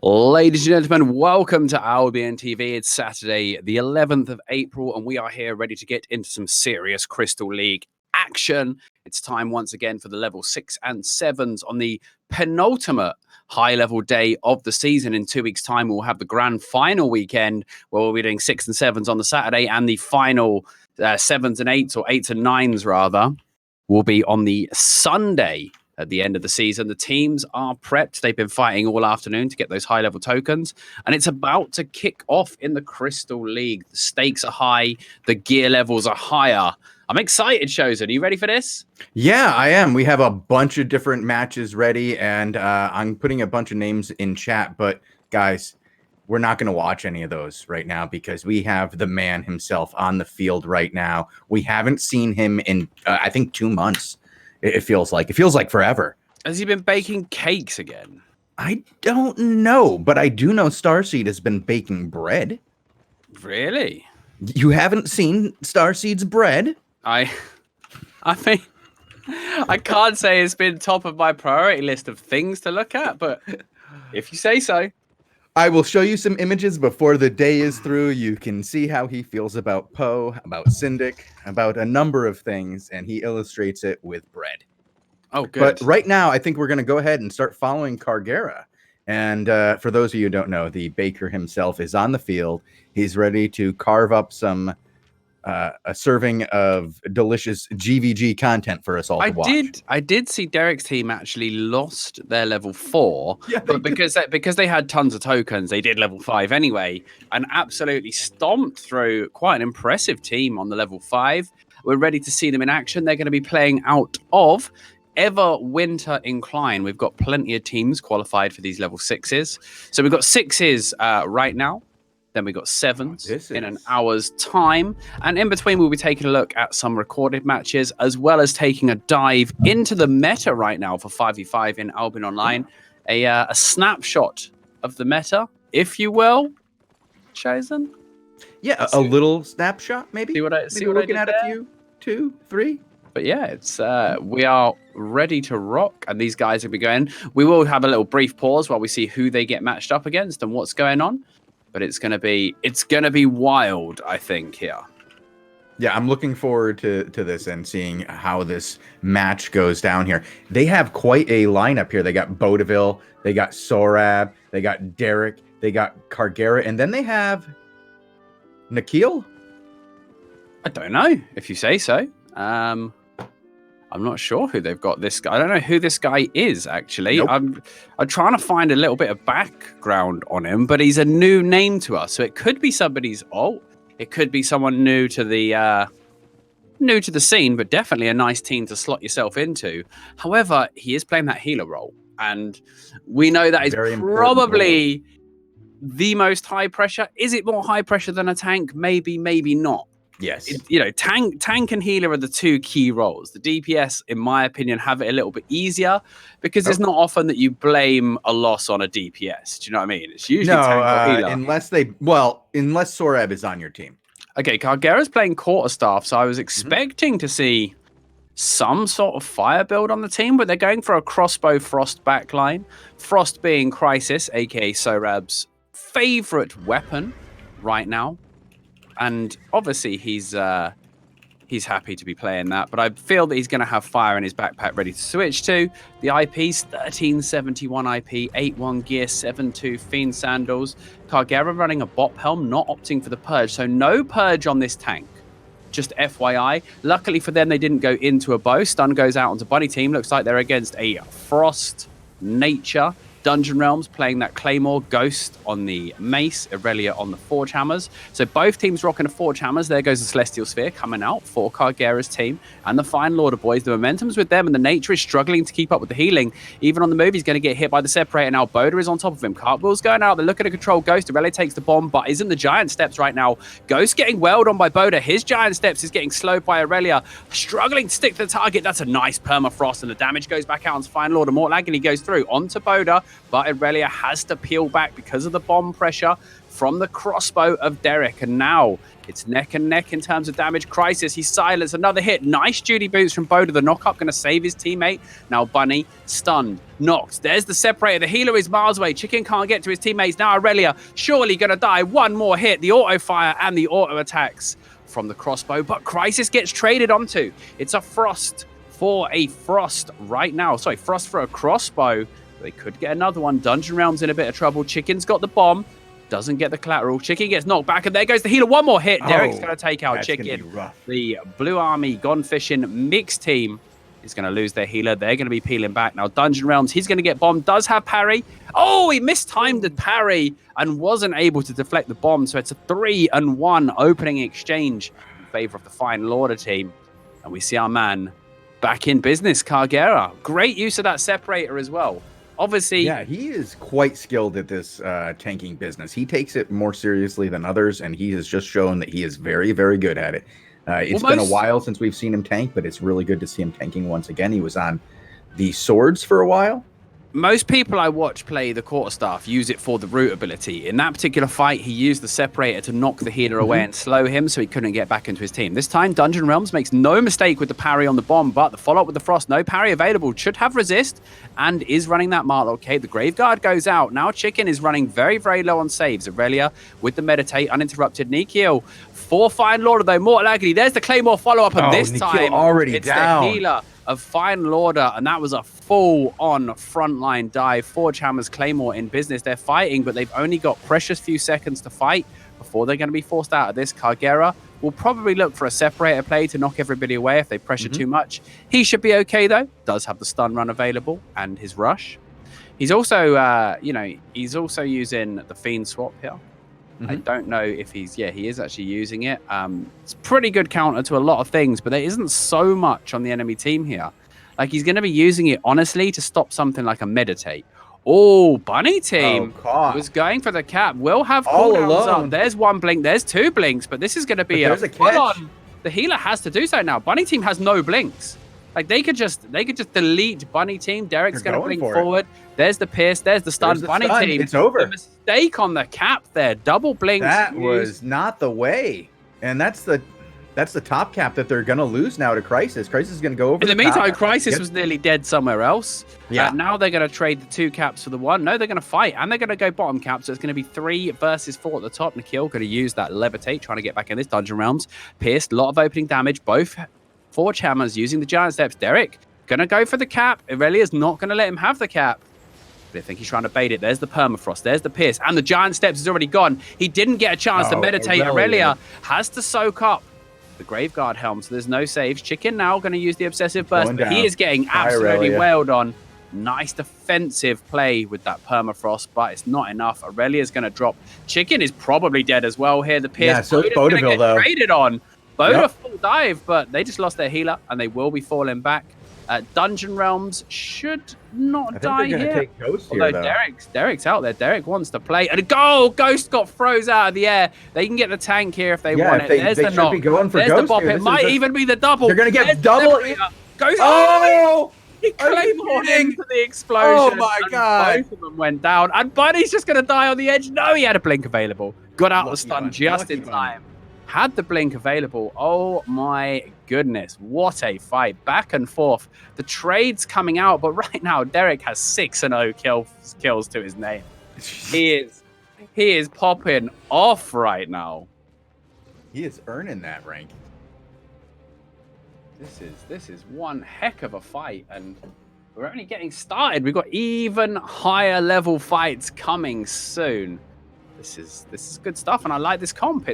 Ladies and gentlemen, welcome to Albion TV. It's Saturday, the 11th of April, and we are here ready to get into some serious Crystal League action. It's time once again for the level 6 and 7s on the penultimate high-level day of the season. In 2 weeks' time, we'll have the grand final weekend where we'll be doing 6 and 7s on the Saturday, and the final 7s and 8s, or 8s and 9s rather, will be on the Sunday. At the end of the season, the teams are prepped. They've been fighting all afternoon to get those high-level tokens, and it's about to kick off in the Crystal League. The stakes are high. The gear levels are higher. I'm excited, Shozen. Are you ready for this? Yeah, I am. We have a bunch of different matches ready, and I'm putting a bunch of names in chat, but guys, we're not going to watch any of those right now because we have the man himself on the field right now. We haven't seen him in, I think, 2 months. It feels like forever. Has he been baking cakes again? I don't know, but I do know Starseed has been baking bread. Really? You haven't seen Starseed's bread? I mean, I can't say it's been top of my priority list of things to look at, but if you say so. I will show you some images before the day is through. You can see how he feels about Poe, about Syndic, about a number of things, and he illustrates it with bread. Oh, good. But right now, I think we're going to go ahead and start following Cargera. And for those of you who don't know, the baker himself is on the field. He's ready to carve up some a serving of delicious GVG content for us all to watch. I did see Derek's team actually lost their level 4, yeah, but because they had tons of tokens, they did level 5 anyway, and absolutely stomped through quite an impressive team on the level 5. We're ready to see them in action. They're going to be playing out of Everwinter Incline. We've got plenty of teams qualified for these level 6s. So we've got 6s right now. Then we got 7s in an hour's time. And in between, we'll be taking a look at some recorded matches, as well as taking a dive into the meta right now for 5v5 in Albion Online. A snapshot of the meta, if you will, Shozen. Yeah, a little snapshot, maybe. See what I looking at a few, 2, 3. But yeah, it's we are ready to rock, and these guys will be going. We will have a little brief pause while we see who they get matched up against and what's going on. But it's gonna be wild, I think, here. Yeah, I'm looking forward to this and seeing how this match goes down here. They have quite a lineup here. They got Bodeville, they got Sorab, they got Derek, they got Cargera, and then they have Nikhil. I don't know, if you say so. I'm not sure who they've got. This guy, I don't know who this guy is, actually. Nope. I'm trying to find a little bit of background on him, but he's a new name to us, so it could be somebody's alt. It could be someone new to the scene, but definitely a nice team to slot yourself into. However, he is playing that healer role, and we know that is probably the most high pressure. Is it more high pressure than a tank? Maybe, maybe not. Yes. Tank and healer are the two key roles. The DPS, in my opinion, have it a little bit easier because it's not often that you blame a loss on a DPS. Do you know what I mean? It's usually tank or healer. Unless Sorab is on your team. Okay, Cargera's playing quarterstaff, so I was expecting to see some sort of fire build on the team, but they're going for a crossbow Frost backline. Frost being Crisis, aka Sorab's favorite weapon right now. And obviously he's happy to be playing that, but I feel that he's going to have fire in his backpack ready to switch to. The IP's 1371 IP, 81 gear, 72 Fiend Sandals. Cargera running a Bop Helm, not opting for the Purge, so no Purge on this tank. Just FYI. Luckily for them, they didn't go into a bow. Stun goes out onto Bunny Team. Looks like they're against a Frost Nature. Dungeon Realms playing that Claymore, Ghost on the Mace, Aurelia on the Forge Hammers. So both teams rocking the Forge Hammers. There goes the Celestial Sphere coming out for Cargera's team. And the Fine Order boys, the momentum's with them, and the Nature is struggling to keep up with the healing. Even on the move, he's going to get hit by the Separator. Now Boda is on top of him. Cartwheel's going out. They're looking to control Ghost. Aurelia takes the bomb, but isn't the Giant Steps right now. Ghost getting welled on by Boda. His Giant Steps is getting slowed by Aurelia. Struggling to stick to the target. That's a nice permafrost, and the damage goes back out onto Fine Order. Mortlag, and he goes through onto Boda, but Aurelia has to peel back because of the bomb pressure. from the crossbow of Derek. And now it's neck and neck in terms of damage. Crisis, he silenced another hit. Nice Judy boots from Boda. The knock-up going to save his teammate. Now Bunny stunned, knocked. There's the separator. The healer is miles away. Chicken can't get to his teammates. Now Aurelia surely going to die. One more hit. The auto fire and the auto attacks from the crossbow. But Crisis gets traded onto. It's a Frost for a Frost right now. Sorry, Frost for a crossbow. They could get another one. Dungeon Realm's in a bit of trouble. Chicken's got the bomb. Doesn't get the collateral. Chicken gets knocked back, and there goes the healer. One more hit. Derek's going to take out Chicken. The Blue Army Gone Fishing mixed team is going to lose their healer. They're going to be peeling back. Now, Dungeon Realms, he's going to get bombed. Does have parry. Oh, he mistimed the parry and wasn't able to deflect the bomb. So it's a 3-1 opening exchange in favor of the Final Order team. And we see our man back in business, Cargera. Great use of that separator as well. Obviously, yeah, he is quite skilled at this tanking business. He takes it more seriously than others, and he has just shown that he is very, very good at it. It's been a while since we've seen him tank, but it's really good to see him tanking once again. He was on the swords for a while. Most people I watch play the quarterstaff use it for the root ability. In that particular fight, he used the separator to knock the healer away and slow him so he couldn't get back into his team. This time, Dungeon Realms makes no mistake with the parry on the bomb, but the follow-up with the Frost, no parry available, should have resist and is running that Marlock. Okay, the Graveguard goes out. Now Chicken is running very, very low on saves. Aurelia with the Meditate, uninterrupted. Nikhil for Final Order, though. Mortal Agony, there's the Claymore follow-up, and this time already it's down. The healer of Final Order, and that was a full-on frontline dive. Forge Hammer's Claymore in business. They're fighting, but they've only got precious few seconds to fight before they're going to be forced out of this. Cargera will probably look for a separator play to knock everybody away if they pressure too much. He should be okay, though. Does have the stun run available and his rush. He's also, he's also using the Fiend swap here. I don't know if he is actually using it. It's pretty good counter to a lot of things, but there isn't so much on the enemy team here. Like, he's going to be using it, honestly, to stop something like a Meditate. Oh, Bunny team was going for the cap. Will have cooldowns up. There's one blink. There's two blinks, but this is going to be a full-on. The healer has to do so now. Bunny team has no blinks. Like, they could just delete Bunny team. Derek's going to blink forward. There's the pierce. There's the stun. Bunny team. It's over. The mistake on the cap there. Double blinks. That was not the way. And that's the top cap that they're going to lose now to Crisis. Crisis is going to go over. In the meantime, Crisis was nearly dead somewhere else. Yeah. Now they're going to trade the 2 caps for the 1. No, they're going to fight, and they're going to go bottom cap. So it's going to be 3 versus 4 at the top. Nikhil going to use that Levitate, trying to get back in this Dungeon Realms. Pierced, a lot of opening damage. Both Forge Hammers using the Giant Steps. Derek going to go for the cap. Aurelia's not going to let him have the cap. But I think he's trying to bait it. There's the Permafrost. There's the Pierce. And the Giant Steps is already gone. He didn't get a chance to meditate. Aurelia has to soak up the Graveguard Helm. So there's no saves. Chicken now going to use the Obsessive Burst. But he is getting absolutely wailed on. Nice defensive play with that Permafrost, but it's not enough. Aurelia's going to drop. Chicken is probably dead as well here. The Pierce. Yeah, so Bodaville, though. Traded on. Boda full dive, but they just lost their healer, and they will be falling back. Dungeon Realms should not die here. Take Ghost Although here, Derek's out there. Derek wants to play. And a goal! Ghost got froze out of the air. They can get the tank here if they want it. There's the knock. There's the bop. It might even be the double. They're going to get double. Ghost. Oh! He Claymored into the explosion. Oh my god! Both of them went down. And Bunny's just going to die on the edge. No, he had a blink available. Got out of the stun just in time. Had the blink available. Oh my goodness. What a fight. Back and forth. The trade's coming out, but right now Derek has 6-0 kills to his name. He is popping off right now. He is earning that rank. This is one heck of a fight, and we're only getting started. We've got even higher level fights coming soon. This is good stuff, and I like this comp.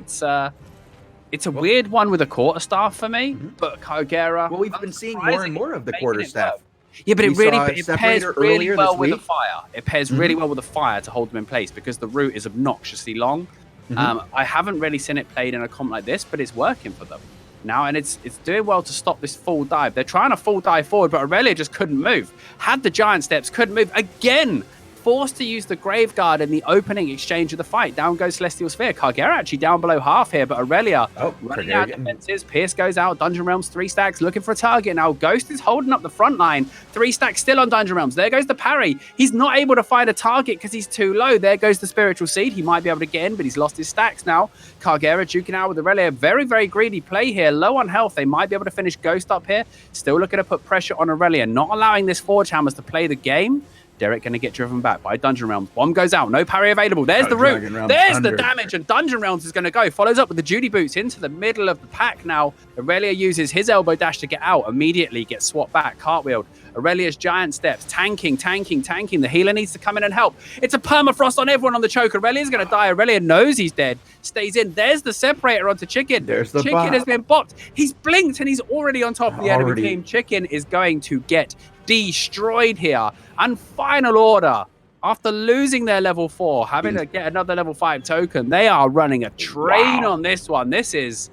It's a weird one with a quarterstaff for me, but Kogera. Well, we've been seeing more and more of the quarterstaff. Yeah, but it pairs really well with the fire. It pairs really well with the fire to hold them in place because the route is obnoxiously long. I haven't really seen it played in a comp like this, but it's working for them now, and it's doing well to stop this full dive. They're trying to full dive forward, but Aurelia just couldn't move. Had the Giant Steps, couldn't move. Again, forced to use the Graveguard in the opening exchange of the fight. Down goes Celestial Sphere. Kagera actually down below half here, but Aurelia running out defenses. Pierce goes out. Dungeon Realms 3 stacks looking for a target. Now Ghost is holding up the front line. 3 stacks still on Dungeon Realms. There goes the parry. He's not able to find a target because he's too low. There goes the Spiritual Seed. He might be able to get in, but he's lost his stacks now. Kagera duking out with Aurelia. Very, very greedy play here. Low on health. They might be able to finish Ghost up here. Still looking to put pressure on Aurelia. Not allowing this Forge Hammers to play the game. Derek going to get driven back by Dungeon Realms. Bomb goes out. No parry available. There's the root. There's the damage. And Dungeon Realms is going to go. Follows up with the Judy Boots into the middle of the pack now. Aurelia uses his elbow dash to get out. Immediately gets swapped back. Cartwheeled. Aurelia's giant steps. Tanking. The healer needs to come in and help. It's a permafrost on everyone on the choke. Aurelia's going to die. Aurelia knows he's dead. Stays in. There's the separator onto Chicken. There's the Chicken has been bopped. He's blinked and he's already on top of the enemy team. Chicken is going to get destroyed here. And final order, after losing their level 4, having to get another level 5 token, they are running a train on this one. This is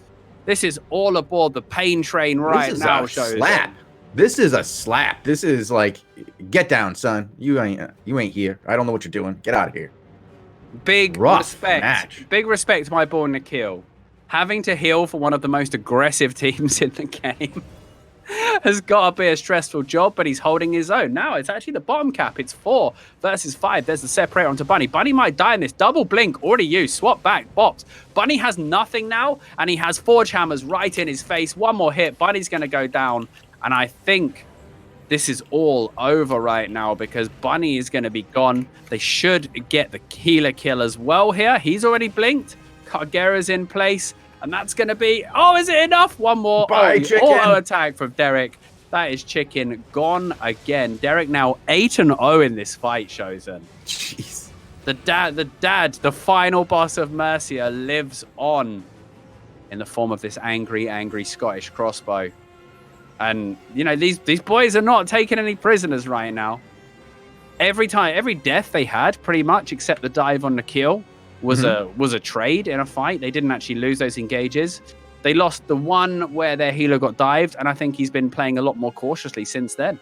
all aboard the pain train right now. Slap. This is a slap. This is like, get down, son. You ain't here. I don't know what you're doing. Get out of here. Big respect. Big respect to my boy Nikhil. Having to heal for one of the most aggressive teams in the game has got to be a stressful job, but he's holding his own. Now it's actually the bottom cap. It's 4 versus 5. There's the separator onto Bunny. Bunny might die in this. Double blink already used. Swap back. Bopped. Bunny has nothing now, and he has Forge Hammers right in his face. One more hit. Bunny's going to go down, and I think this is all over right now because Bunny is going to be gone. They should get the healer kill as well here. He's already blinked. Kagera's in place. And that's going to be... Oh, is it enough? One more. Chicken. Auto attack from Derek. That is Chicken gone again. Derek now 8-0 in this fight, Shozen. Jeez. The dad, the final boss of Mercia, lives on in the form of this angry Scottish crossbow. And, you know, these boys are not taking any prisoners right now. Every death they had, pretty much, except the dive on the kill, was a trade in a fight. They didn't actually lose those engages. They lost the one where their healer got dived, and I think he's been playing a lot more cautiously since then.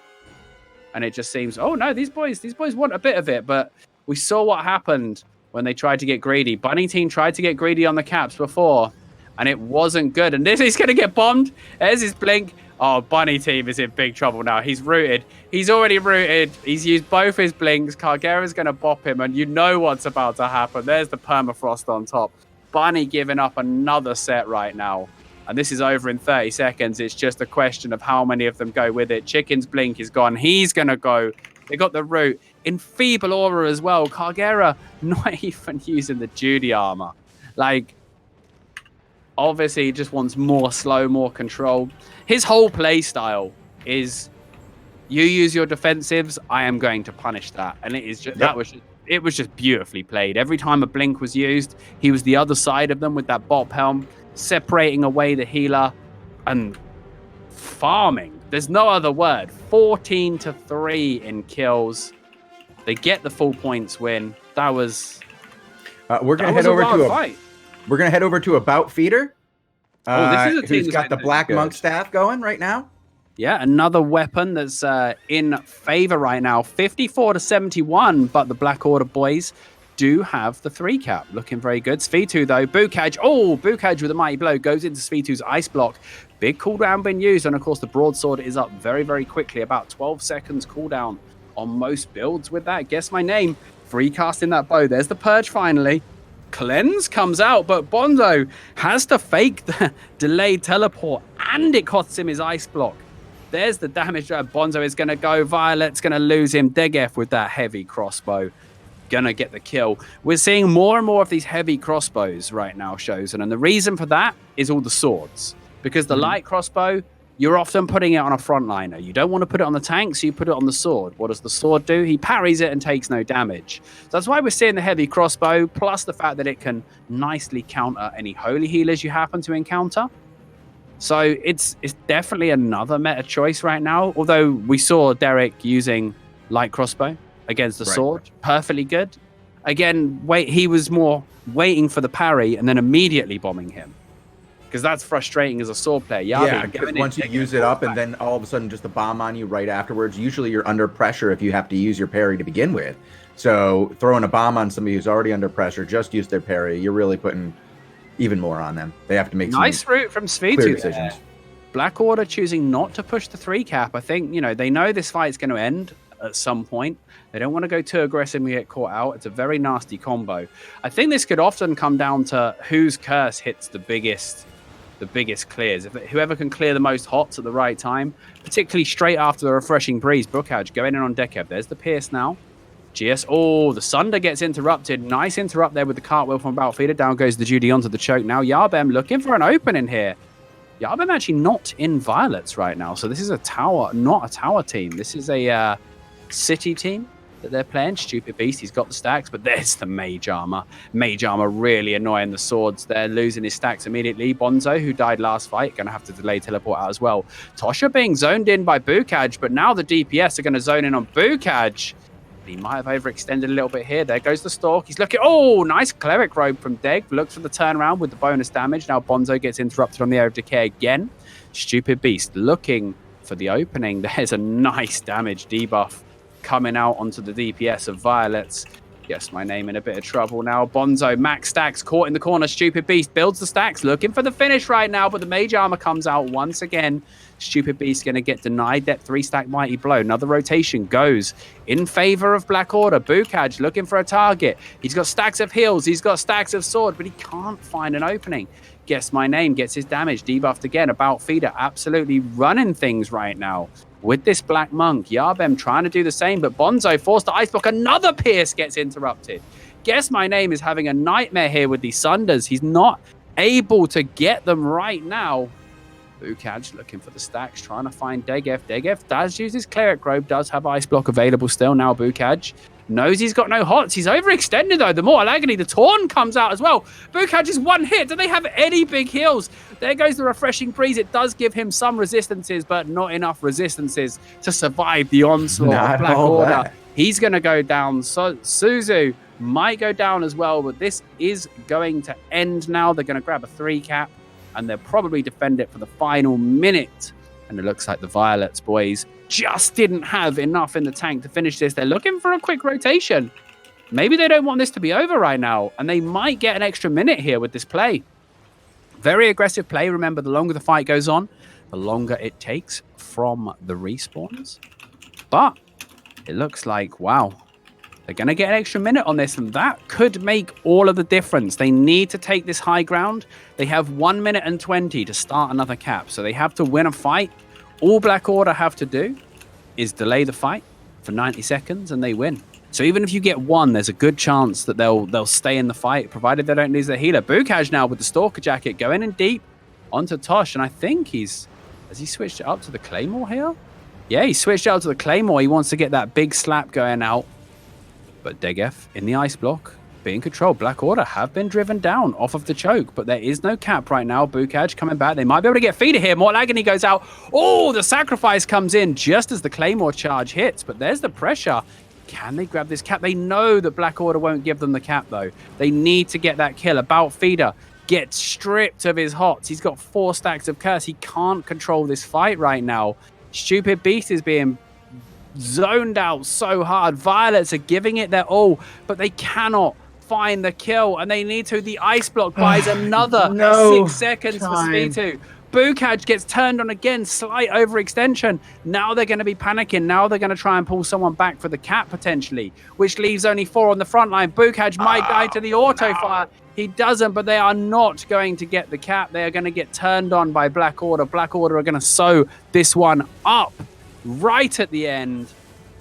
And it just seems, oh no, these boys want a bit of it, but we saw what happened when they tried to get greedy. Bunny team tried to get greedy on the caps before, and it wasn't good. And this is going to get bombed. There's his blink. Oh, Bunny team is in big trouble now. He's rooted. He's already rooted. He's used both his blinks. Kagera's going to bop him, and you know what's about to happen. There's the permafrost on top. Bunny giving up another set right now. And this is over in 30 seconds. It's just a question of how many of them go with it. Chicken's blink is gone. He's going to go. They got the root. In feeble aura as well. Kagera not even using the Judy armor. Like, obviously, he just wants more slow, more control. His whole play style is, you use your defensives, I am going to punish that. And it is just, it was just beautifully played. Every time a blink was used, he was the other side of them with that bop helm, separating away the healer and farming. There's no other word. 14-3 in kills. They get the full points win. That was... we're going to head over to a... We're going to head over to About Feeder. This is a team who's got the Black Monk staff going right now. Yeah, another weapon that's in favor right now. 54-71, but the Black Order boys do have the 3 cap. Looking very good. Svitu, though. Bukaj. Oh, Bukaj with a mighty blow goes into Svitu's ice block. Big cooldown being used. And, of course, the broadsword is up very, very quickly. About 12 seconds cooldown on most builds with that. Guess my name. Free casting that bow. There's the purge finally. Cleanse comes out, but Bondo has to fake the delayed teleport, and it costs him his ice block. There's the damage. Bonzo is going to go. Violet's going to lose him. Degef with that heavy crossbow. Going to get the kill. We're seeing more and more of these heavy crossbows right now, Shozen, and the reason for that is all the swords. Because the light crossbow, you're often putting it on a frontliner. You don't want to put it on the tank, so you put it on the sword. What does the sword do? He parries it and takes no damage. So that's why we're seeing the heavy crossbow, plus the fact that it can nicely counter any holy healers you happen to encounter. So it's definitely another meta choice right now. Although we saw Derek using light crossbow against the sword. Perfectly good. Again, he was more waiting for the parry and then immediately bombing him. because that's frustrating as a sword player. Yeah, because once you use it up and then all of a sudden just a bomb on you right afterwards, usually you're under pressure if you have to use your parry to begin with. So throwing a bomb on somebody who's already under pressure, just use their parry, you're really putting even more on them. They have to make nice route from clear Svitu decisions. Black Order choosing not to push the 3 cap. I think, you know, they know this fight's going to end at some point. They don't want to go too aggressive and get caught out. It's a very nasty combo. I think this could often come down to whose curse hits the biggest clears. Whoever can clear the most hots at the right time, particularly straight after the refreshing breeze. Bookage going in on Dekev. There's the Pierce now. GS. Oh, the Sunder gets interrupted. Nice interrupt there with the cartwheel from Battlefielder. Down goes the Judy onto the choke. Now Yarbem looking for an opening here. Yarbem actually not in Violets right now. So this is a tower, not a tower team. This is a city team that they're playing. Stupid Beast, he's got the stacks, but there's the Mage Armor. Mage Armor really annoying the swords. They're losing his stacks immediately. Bonzo, who died last fight, going to have to delay teleport out as well. Tosha being zoned in by Bookage, but now the DPS are going to zone in on Bookage. He might have overextended a little bit here. There goes the Stalk. He's looking... Oh, nice Cleric Robe from Deg. Looks for the turnaround with the bonus damage. Now Bonzo gets interrupted on the Air of Decay again. Stupid Beast looking for the opening. There's a nice damage debuff coming out onto the DPS of Violets. Yes, my name in a bit of trouble now. Bonzo, max stacks, caught in the corner. Stupid Beast builds the stacks, looking for the finish right now, but the Mage Armor comes out once again. Stupid Beast going to get denied that 3-stack Mighty Blow. Another rotation goes in favor of Black Order. Bookage looking for a target. He's got stacks of heals. He's got stacks of sword, but he can't find an opening. Guess my name gets his damage debuffed again. About Feeder absolutely running things right now with this Black Monk. Yarbem trying to do the same, but Bonzo forced to ice block. Another Pierce gets interrupted. Guess my name is having a nightmare here with these Sunders. He's not able to get them right now. Bookage looking for the stacks, trying to find Degev. Degev does use his Cleric Robe, does have Ice Block available still. Now Bookage knows he's got no hots. He's overextended though. The Mortal Agony, the Torn comes out as well. Bookage is one hit. Do they have any big heals? There goes the Refreshing Breeze. It does give him some resistances, but not enough resistances to survive the onslaught of Black Order. He's going to go down. So Suzu might go down as well, but this is going to end now. They're going to grab a 3 cap. And they'll probably defend it for the final minute. And it looks like the Violets boys just didn't have enough in the tank to finish this. They're looking for a quick rotation. Maybe they don't want this to be over right now. And they might get an extra minute here with this play. Very aggressive play. Remember, the longer the fight goes on, the longer it takes from the respawns. But it looks like, wow, they're going to get an extra minute on this, and that could make all of the difference. They need to take this high ground. They have 1 minute and 20 to start another cap, so they have to win a fight. All Black Order have to do is delay the fight for 90 seconds, and they win. So even if you get one, there's a good chance that they'll stay in the fight, provided they don't lose their healer. Bookage now with the Stalker Jacket going in deep onto Tosh, and I think has he switched it up to the Claymore here? Yeah, he switched it out to the Claymore. He wants to get that big slap going out. But Degev in the ice block, being controlled. Black Order have been driven down off of the choke, but there is no cap right now. Bookage coming back. They might be able to get Feeder here. Mortal Agony goes out. Oh, the sacrifice comes in just as the Claymore charge hits, but there's the pressure. Can they grab this cap? They know that Black Order won't give them the cap, though. They need to get that kill. About Feeder gets stripped of his hots. He's got 4 stacks of curse. He can't control this fight right now. Stupid Beast is being zoned out so hard. Violets are giving it their all, but they cannot find the kill, and they need to. The ice block buys another 6 seconds for Svitu. Bookage gets turned on again, slight overextension. Now they're going to be panicking. Now they're going to try and pull someone back for the cap potentially, which leaves only 4 on the front line. Bookage might die to the auto fire. He doesn't, but they are not going to get the cap. They are going to get turned on by Black Order. Black Order are going to sew this one up right at the end.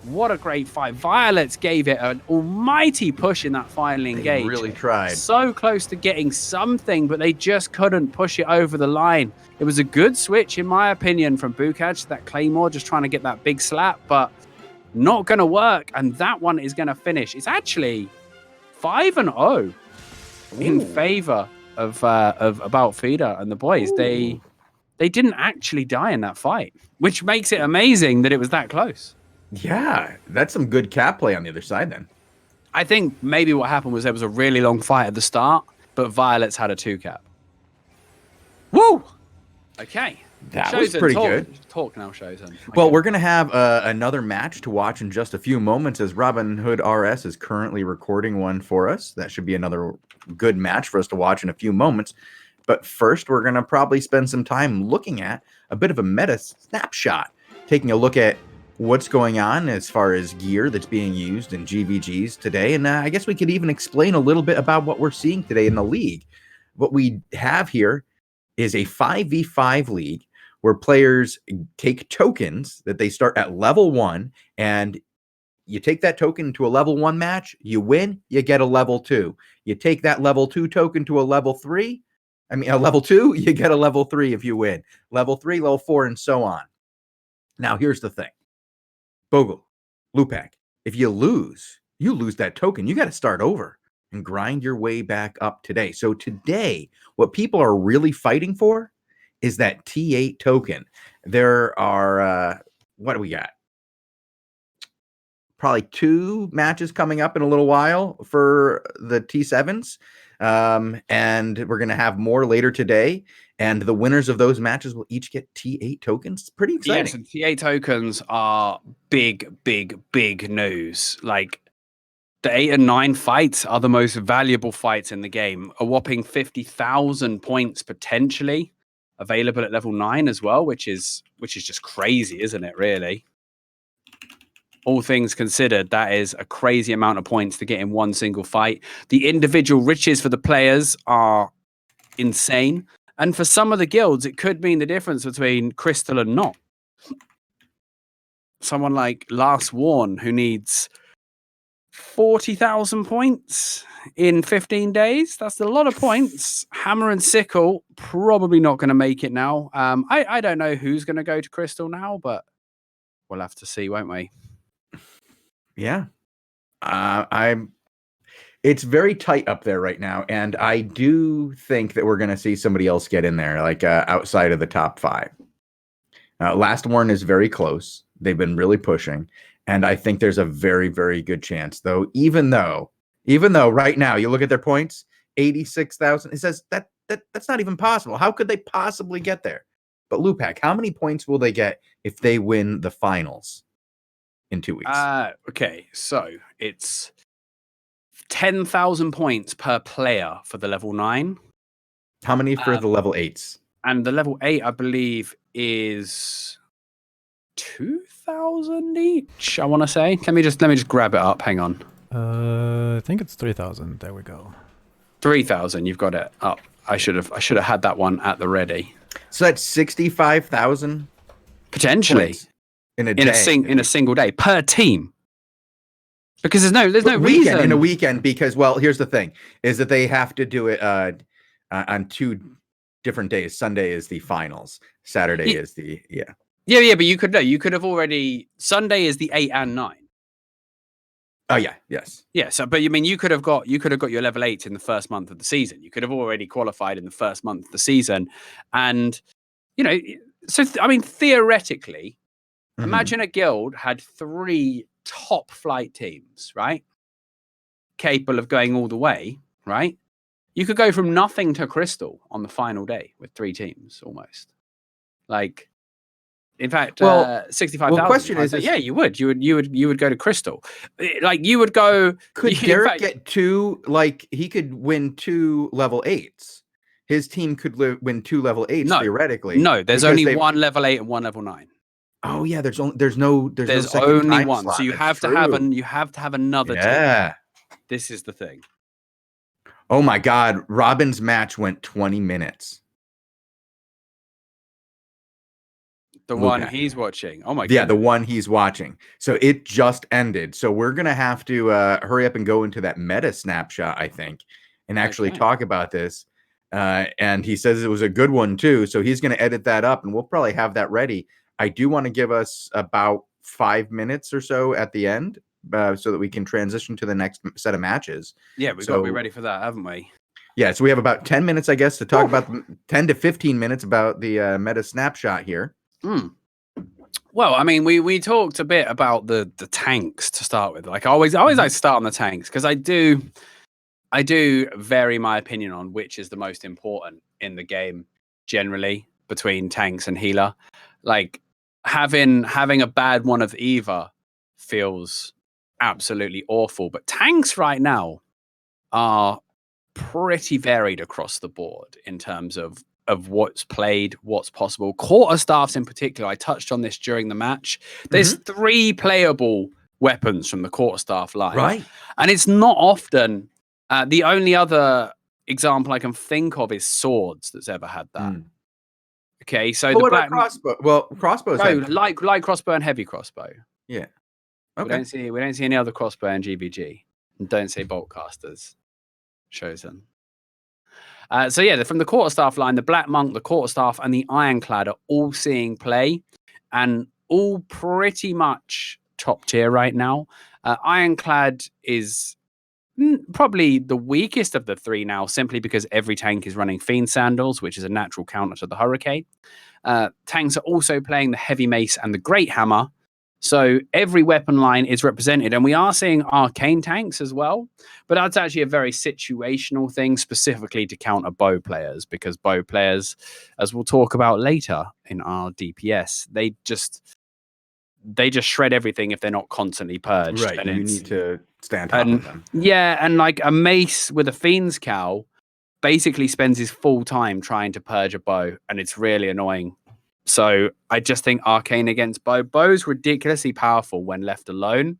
What a great fight. Violets gave it an almighty push in that final engage. They really tried. So close to getting something, but they just couldn't push it over the line. It was a good switch, in my opinion, from Bookage to that Claymore, just trying to get that big slap, but not going to work. And that one is going to finish. It's actually 5-0 in favor of About Feeder and the boys. Ooh. They didn't actually die in that fight, which makes it amazing that it was that close. Yeah, that's some good cap play on the other side then. I think maybe what happened was there was a really long fight at the start, but Violets had a 2 cap. Woo! Okay. That was pretty good. Talk now, Shozen. Well, we're going to have another match to watch in just a few moments as Robin Hood RS is currently recording one for us. That should be another good match for us to watch in a few moments. But first, we're going to probably spend some time looking at a bit of a meta snapshot, taking a look at what's going on as far as gear that's being used in GVGs today. And I guess we could even explain a little bit about what we're seeing today in the league. What we have here is a 5v5 league where players take tokens that they start at level 1, and you take that token to a level 1 match, you win, you get a level 2. You take that level 2 token to a level 2, you get a level 3 if you win. Level 3, level 4, and so on. Now, here's the thing. Bogul, Lewpac, if you lose that token. You got to start over and grind your way back up today. So today, what people are really fighting for is that T8 token. There are, what do we got? Probably 2 matches coming up in a little while for the T7s. And we're going to have more later today. And the winners of those matches will each get T8 tokens. It's pretty exciting. Yes, and T8 tokens are big, big, big news. Like, the 8 and 9 fights are the most valuable fights in the game. A whopping 50,000 points potentially available at level 9 as well, which is just crazy, isn't it, really? All things considered, that is a crazy amount of points to get in one single fight. The individual riches for the players are insane. And for some of the guilds, it could mean the difference between Crystal and not. Someone like Last Warn, who needs 40,000 points in 15 days. That's a lot of points. Hammer and Sickle, probably not going to make it now. I don't know who's going to go to Crystal now, but we'll have to see, won't we? Yeah. It's very tight up there right now, and I do think that we're going to see somebody else get in there, like outside of the top 5. Last Warn is very close. They've been really pushing, and I think there's a very, very good chance, though, even though right now you look at their points, 86,000, it says that's not even possible. How could they possibly get there? But Lewpac, how many points will they get if they win the finals in 2 weeks? Okay, so it's 10,000 points per player for the level 9. How many for the level 8s? And the level 8, I believe, is 2,000 each, I want to say. Let me just grab it up. Hang on. I think it's 3,000. There we go. 3,000. You've got it up. I should have had that one at the ready. So that's 65,000 potentially in a single day per team. Because there's no weekend, reason in a weekend. Because, well, here's the thing: is that they have to do it on 2 different days. Sunday is the finals. Saturday is the yeah. But you could have already. Sunday is the 8 and 9. Oh yeah, yes, yeah. So, but you mean you could have got your level 8 in the first month of the season. You could have already qualified in the first month of the season, and so I mean theoretically, imagine a guild had 3 top flight teams, right? Capable of going all the way, right? You could go from nothing to Crystal on the final day with 3 teams almost. Like, in fact, 65,000. Well, the question is, yeah, you would go to Crystal. Like, you would go. Could Garrett get 2? Like, he could win 2 level 8s. His team could win 2 level 8s theoretically. No, there's only 1 level 8 and 1 level 9. Oh yeah, there's no only one. Slot. So you have to have another team. This is the thing. Oh my God, Robin's match went 20 minutes. The one he's watching. Oh my God. Yeah, the one he's watching. So it just ended. So we're gonna have to hurry up and go into that meta snapshot, I think, and actually talk about this. And he says it was a good one too. So he's gonna edit that up, and we'll probably have that ready. I do want to give us about 5 minutes or so at the end so that we can transition to the next set of matches. Yeah, we've got to be ready for that, haven't we? Yeah, so we have about 10 minutes, I guess, to talk about 10 to 15 minutes about the meta snapshot here. Well, I mean, we talked a bit about the tanks to start with. Like, I always like to start on the tanks because I do vary my opinion on which is the most important in the game. generally between tanks and healer. Like having a bad one of either feels absolutely awful. But tanks right now are pretty varied across the board in terms of what's played, what's possible. Quarterstaffs in particular, I touched on this during the match. There's 3 playable weapons from the quarterstaff line. Right. And it's not often. The only other example I can think of is swords that's ever had that. Okay, so what about crossbow? Well, crossbows. Light crossbow and heavy crossbow. Yeah. Okay. We don't see any other crossbow in GBG. And don't say boltcasters. Shozen. So yeah, from the quarterstaff line, the Black Monk, the quarterstaff, and the Ironclad are all seeing play, and all pretty much top tier right now. Ironclad is probably the weakest of the 3 now, simply because every tank is running Fiend Sandals, which is a natural counter to the Hurricane. Tanks are also playing the Heavy Mace and the Great Hammer. So every weapon line is represented, and we are seeing arcane tanks as well. But that's actually a very situational thing, specifically to counter bow players, because bow players, as we'll talk about later in our DPS, they just shred everything if they're not constantly purged. Right, and you need to stand top of them. Yeah, and like a mace with a Fiend's Cowl basically spends his full time trying to purge a bow, and it's really annoying. So I just think arcane against bow. Bow's ridiculously powerful when left alone,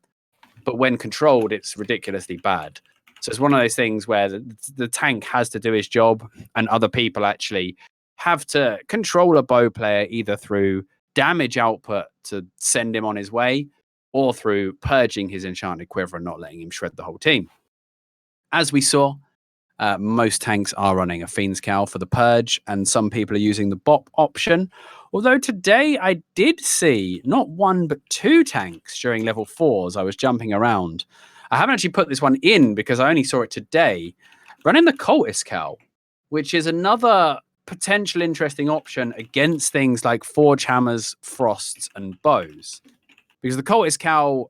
but when controlled, it's ridiculously bad. So it's one of those things where the tank has to do his job, and other people actually have to control a bow player either through damage output to send him on his way, or through purging his enchanted quiver and not letting him shred the whole team. As we saw, most tanks are running a Fiend's Cowl for the purge, and some people are using the BOP option. Although today I did see not 1 but 2 tanks during level 4s. I was jumping around. I haven't actually put this one in because I only saw it today. Running the Cultist Cowl, which is another potential interesting option against things like Forge Hammers, Frosts, and Bows. Because the Cultist Cowl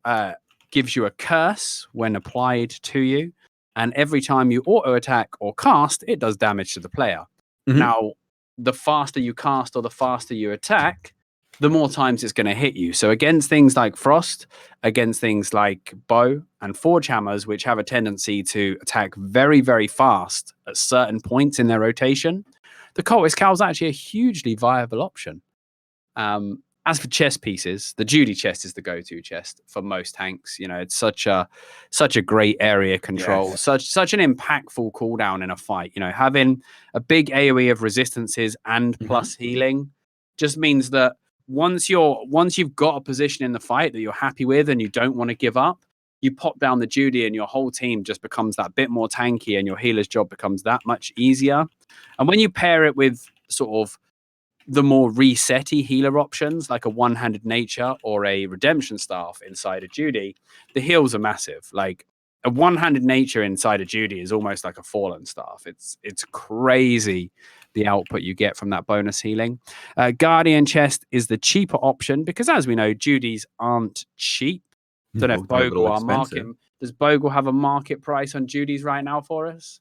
gives you a curse when applied to you, and every time you auto-attack or cast, it does damage to the player. Now, the faster you cast or the faster you attack, the more times it's going to hit you. So against things like Frost, against things like Bow and Forge Hammers, which have a tendency to attack very, very fast at certain points in their rotation, the Cultist Cowl is actually a hugely viable option. As for chest pieces, the Judy chest is the go-to chest for most tanks. You know, it's such a great area control, such an impactful cooldown in a fight. You know, having a big AoE of resistances and plus healing just means that once you've got a position in the fight that you're happy with and you don't want to give up, you pop down the Judy and your whole team just becomes that bit more tanky, and your healer's job becomes that much easier. And when you pair it with sort of the more resetty healer options, like a one-handed nature or a redemption staff inside a Judy, the heals are massive. Like a one-handed nature inside a Judy is almost like a fallen staff. It's crazy the output you get from that bonus healing. Guardian chest is the cheaper option because, as we know, Judies aren't cheap. Don't know if Bogul are market. Does Bogul have a market price on Judies right now for us?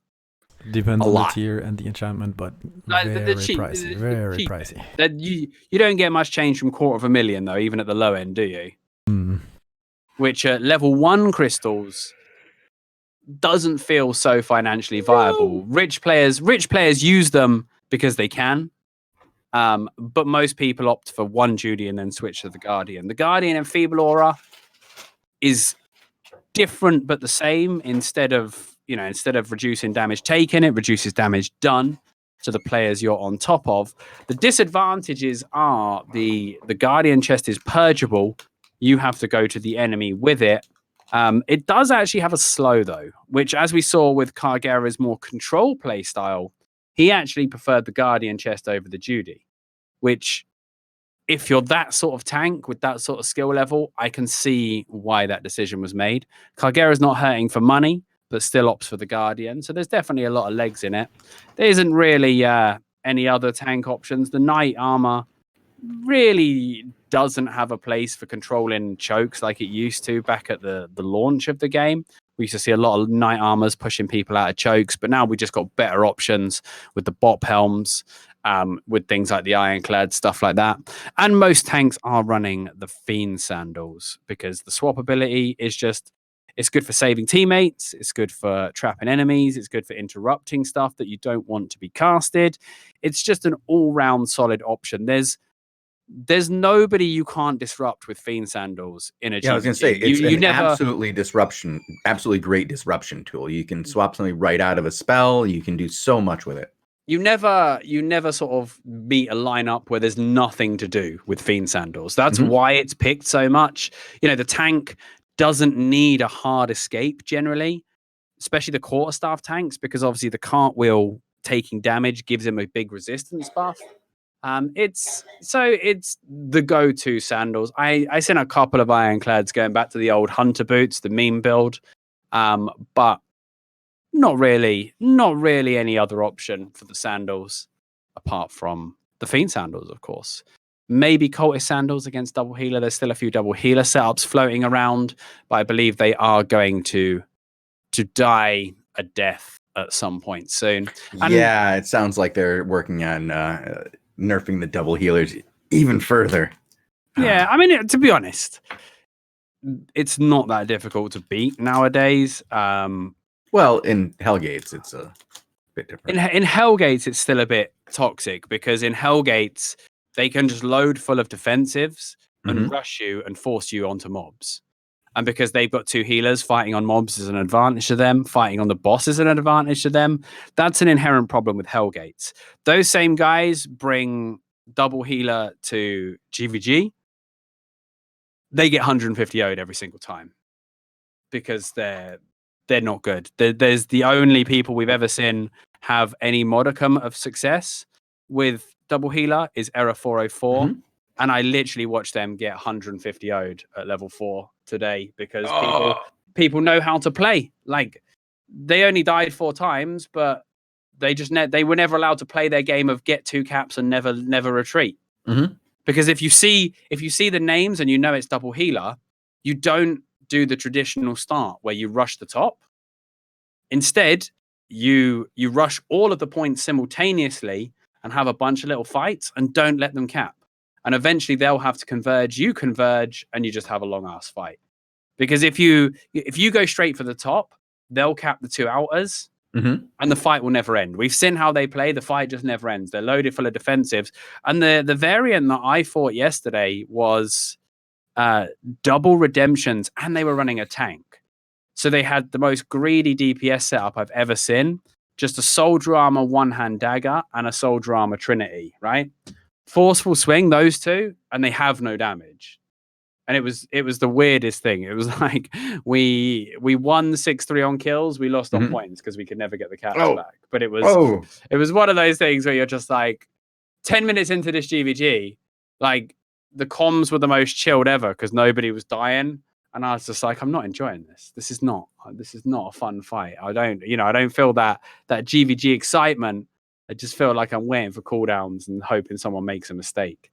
Depends on the tier and the enchantment, but very pricey. Very pricey. You don't get much change from $250,000 though, even at the low end, do you? Which at level 1 crystals doesn't feel so financially viable. Rich players use them because they can. But most people opt for 1 Judy and then switch to the Guardian. The Guardian in Feeble Aura is different but the same. Instead of reducing damage taken, it reduces damage done to the players you're on top of. The disadvantages are the Guardian chest is purgeable. You have to go to the enemy with it. It does actually have a slow though, which, as we saw with Kargera's more control play style, he actually preferred the Guardian chest over the Judy, which, if you're that sort of tank with that sort of skill level, I can see why that decision was made. Kargera's not hurting for money, but still opts for the Guardian. So there's definitely a lot of legs in it. There isn't really any other tank options. The Knight armor really doesn't have a place for controlling chokes like it used to back at the launch of the game. We used to see a lot of Knight armors pushing people out of chokes, but now we just got better options with the BOP helms with things like the Ironclad, stuff like that. And most tanks are running the Fiend Sandals because the swap ability is just, it's good for saving teammates, it's good for trapping enemies, it's good for interrupting stuff that you don't want to be casted. It's just an all-round solid option. There's nobody you can't disrupt with Fiend Sandals in a GVG. I was going to say, it's an absolutely great disruption tool. You can swap something right out of a spell. You can do so much with it. You never sort of meet a lineup where there's nothing to do with Fiend Sandals. That's why it's picked so much. You know, the tank doesn't need a hard escape generally, especially the quarterstaff tanks, because obviously the cartwheel taking damage gives him a big resistance buff. It's the go-to sandals. I seen a couple of Ironclads going back to the old Hunter boots, the meme build, but not really any other option for the sandals apart from the Fiend Sandals, of course. Maybe Cultist Sandals against double healer. There's still a few double healer setups floating around, but I believe they are going to die a death at some point soon. And yeah, it sounds like they're working on nerfing the double healers even further. Yeah, I mean, to be honest, it's not that difficult to beat nowadays. Well, in Hellgates, it's a bit different. In Hellgates, it's still a bit toxic because in Hellgates, they can just load full of defensives and rush you and force you onto mobs. And because they've got two healers, fighting on mobs is an advantage to them. Fighting on the boss is an advantage to them. That's an inherent problem with Hellgates. Those same guys bring double healer to GVG. They get 150 ode every single time because they're not good. There's the only people we've ever seen have any modicum of success with double healer is Era 404. And I literally watched them get 150 ode at level 4 today because people know how to play. Like, they only died 4 times, but they just they were never allowed to play their game of get 2 caps and never retreat. Because if you see the names and you know it's double healer, you don't do the traditional start where you rush the top. Instead, you rush all of the points simultaneously and have a bunch of little fights and don't let them cap. And eventually they'll have to converge, you converge, and you just have a long ass fight. Because if you go straight for the top, they'll cap the 2 outers and the fight will never end. We've seen how they play, the fight just never ends. They're loaded full of defensives. And the variant that I fought yesterday was double redemptions, and they were running a tank. So they had the most greedy DPS setup I've ever seen. Just a soldier armor, 1-hand dagger, and a soldier armor trinity, right? Forceful swing, those 2, and they have no damage. And it was the weirdest thing. It was like we won 6-3 on kills, we lost on points because we could never get the caps back. But it was one of those things where you're just like 10 minutes into this GVG, like the comms were the most chilled ever because nobody was dying. And I was just like, I'm not enjoying this. This is not a fun fight. I don't feel that GVG excitement. I just feel like I'm waiting for cooldowns and hoping someone makes a mistake.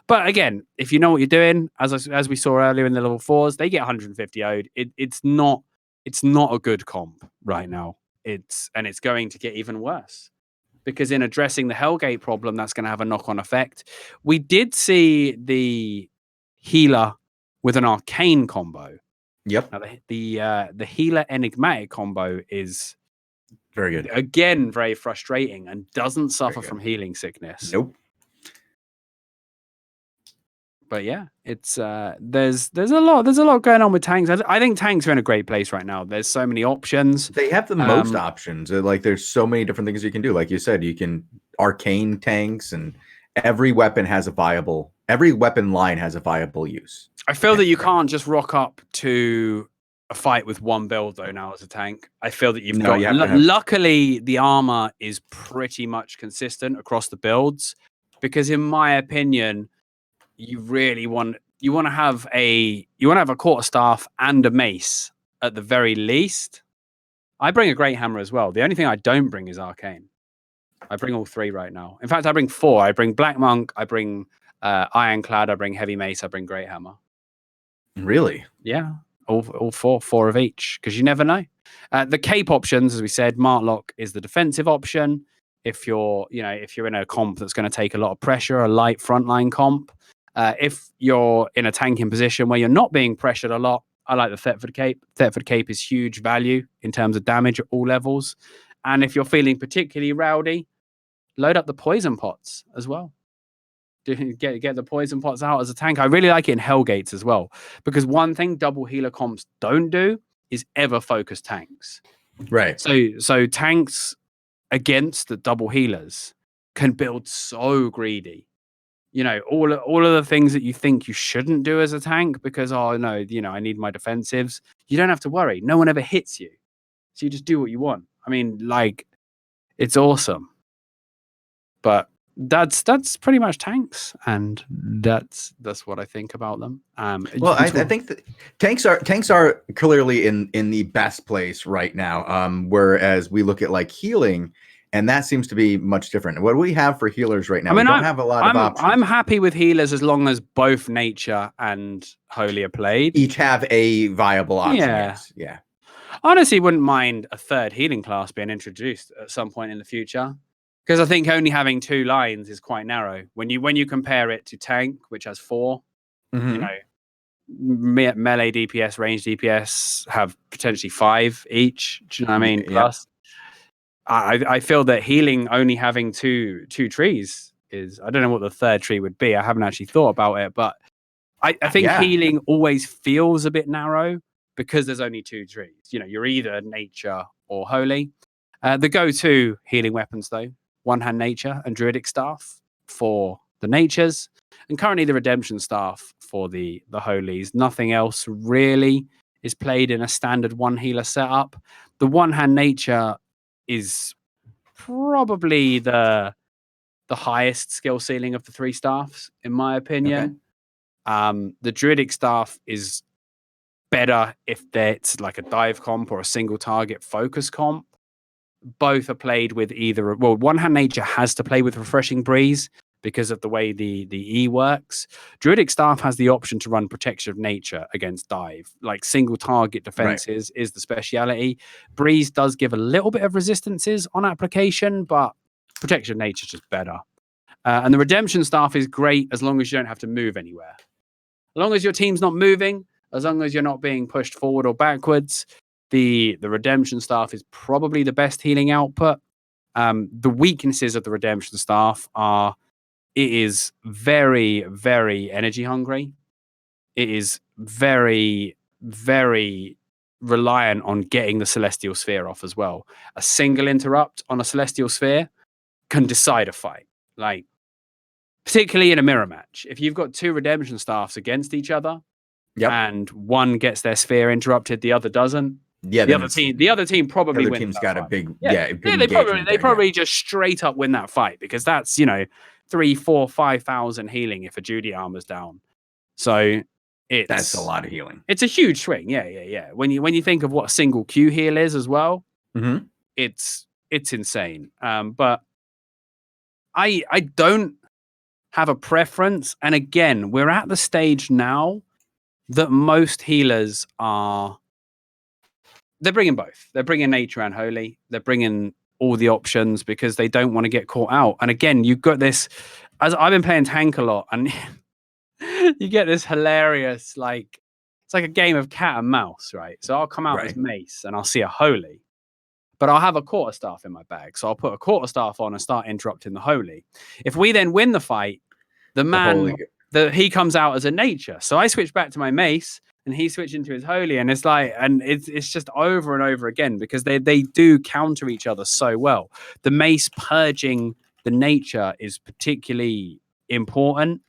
But again, if you know what you're doing, as we saw earlier in the level 4s, they get 150 ode. It's not a good comp right now. It's going to get even worse because in addressing the Hellgate problem, that's going to have a knock-on effect. We did see the healer with an arcane combo. Yep. Now the healer enigmatic combo is very good. Again, very frustrating and doesn't suffer from healing sickness. Nope. But yeah, it's there's a lot going on with tanks. I think tanks are in a great place right now. There's so many options. They have the most options. Like there's so many different things you can do. Like you said, you can arcane tanks, and every weapon line has a viable use. I feel that you can't just rock up to a fight with one build though now as a tank. I feel that you've got luckily the armor is pretty much consistent across the builds, because in my opinion you really want to have a quarterstaff and a mace at the very least. I bring a great hammer as well. The only thing I don't bring is arcane. I bring all 3 right now. In fact, I bring 4. I bring black monk, I bring ironclad, I bring heavy mace, I bring great hammer. Really? Yeah. All 4 of each, because you never know. The cape options, as we said, Martlock is the defensive option. if you're in a comp that's going to take a lot of pressure, a light frontline comp. If you're in a tanking position where you're not being pressured a lot, I like the Thetford Cape. Thetford Cape is huge value in terms of damage at all levels. And if you're feeling particularly rowdy, load up the poison pots as well. Get the poison pots out as a tank. I really like it in Hellgates as well, because one thing double healer comps don't do is ever focus tanks. Right. So tanks against the double healers can build so greedy. All of the things that you think you shouldn't do as a tank because, oh no, I need my defensives. You don't have to worry. No one ever hits you. So you just do what you want. I mean, like, it's awesome. But that's pretty much tanks, and that's what I think about them. Well, I think that tanks are clearly in the best place right now. Whereas we look at like healing, and that seems to be much different. What do we have for healers right now? We don't have a lot of options. I'm happy with healers as long as both nature and holy are played. Each have a viable option. Yeah. Yeah. Honestly, wouldn't mind a third healing class being introduced at some point in the future. Because I think only having 2 lines is quite narrow. When you compare it to tank, which has 4, melee DPS, range DPS have potentially 5 each. Do you know what I mean? Plus, I feel that healing only having two trees is, I don't know what the third tree would be. I haven't actually thought about it, but I think healing always feels a bit narrow because there's only 2 trees. You're either nature or holy. The go-to healing weapons though, one-hand nature and druidic staff for the natures, and currently the redemption staff for the holies. Nothing else really is played in a standard one healer setup. The one-hand nature is probably the highest skill ceiling of the 3 staffs, in my opinion. Okay. The druidic staff is better if it's like a dive comp or a single target focus comp. Both are played with either. Well, one-hand nature has to play with refreshing breeze because of the way the E works. Druidic staff has the option to run protection of nature against dive, like single target defenses is the speciality. Breeze does give a little bit of resistances on application, but protection of nature is just better. And the redemption staff is great as long as you don't have to move anywhere. As long as your team's not moving, as long as you're not being pushed forward or backwards, the redemption staff is probably the best healing output. The weaknesses of the redemption staff are it is very, very energy hungry. It is very, very reliant on getting the celestial sphere off as well. A single interrupt on a celestial sphere can decide a fight. Like, particularly in a mirror match. If you've got 2 redemption staffs against each other and one gets their sphere interrupted, the other doesn't. Yeah, the other team probably wins. Team's got a big, they probably just straight up win that fight because that's 3, 4, 5,000 healing if a Judy armor's down. So that's a lot of healing. It's a huge swing. Yeah. When you think of what a single Q heal is as well, it's insane. But I don't have a preference. And again, we're at the stage now that most healers are. They're bringing both. They're bringing nature and holy. They're bringing all the options because they don't want to get caught out. And again, you've got this, as I've been playing tank a lot, and you get this hilarious, it's like a game of cat and mouse, right? So I'll come out as mace and I'll see a holy, but I'll have a quarterstaff in my bag. So I'll put a quarterstaff on and start interrupting the holy. If we then win the fight, he comes out as a nature. So I switch back to my mace and he switched into his holy, and it's like, and it's just over and over again because they do counter each other so well. The mace purging the nature is particularly important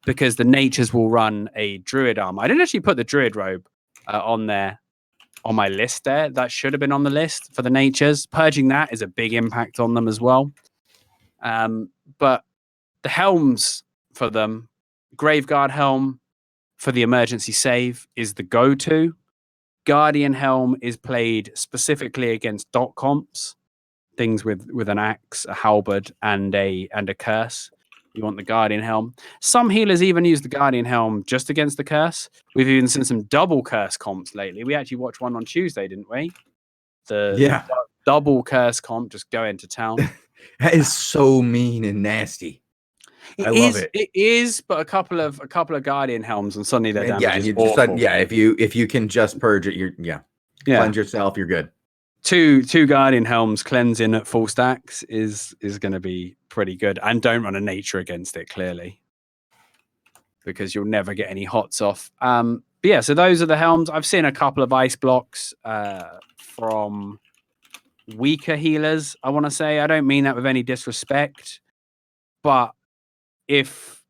because the natures will run a druid armor. I didn't actually put the druid robe on my list there. That should have been on the list for the natures. Purging that is a big impact on them as well. But the helms for them, Graveguard helm, for the emergency save is the go-to. Guardian helm is played specifically against dot comps, things with an axe, a halberd, and a curse. You want the Guardian helm. Some healers even use the Guardian helm just against the curse. We've even seen some double curse comps lately. We actually watched one on Tuesday, didn't we? The double curse comp, just go into town. That is so mean and nasty. I love it. It is, but a couple of Guardian helms and suddenly their damage is awful. If you can just purge it, cleanse yourself, you're good. Two Guardian helms cleansing at full stacks is going to be pretty good, and don't run a nature against it clearly, because you'll never get any hots off. But yeah, so those are the helms. I've seen a couple of ice blocks from weaker healers. I want to say, I don't mean that with any disrespect, but if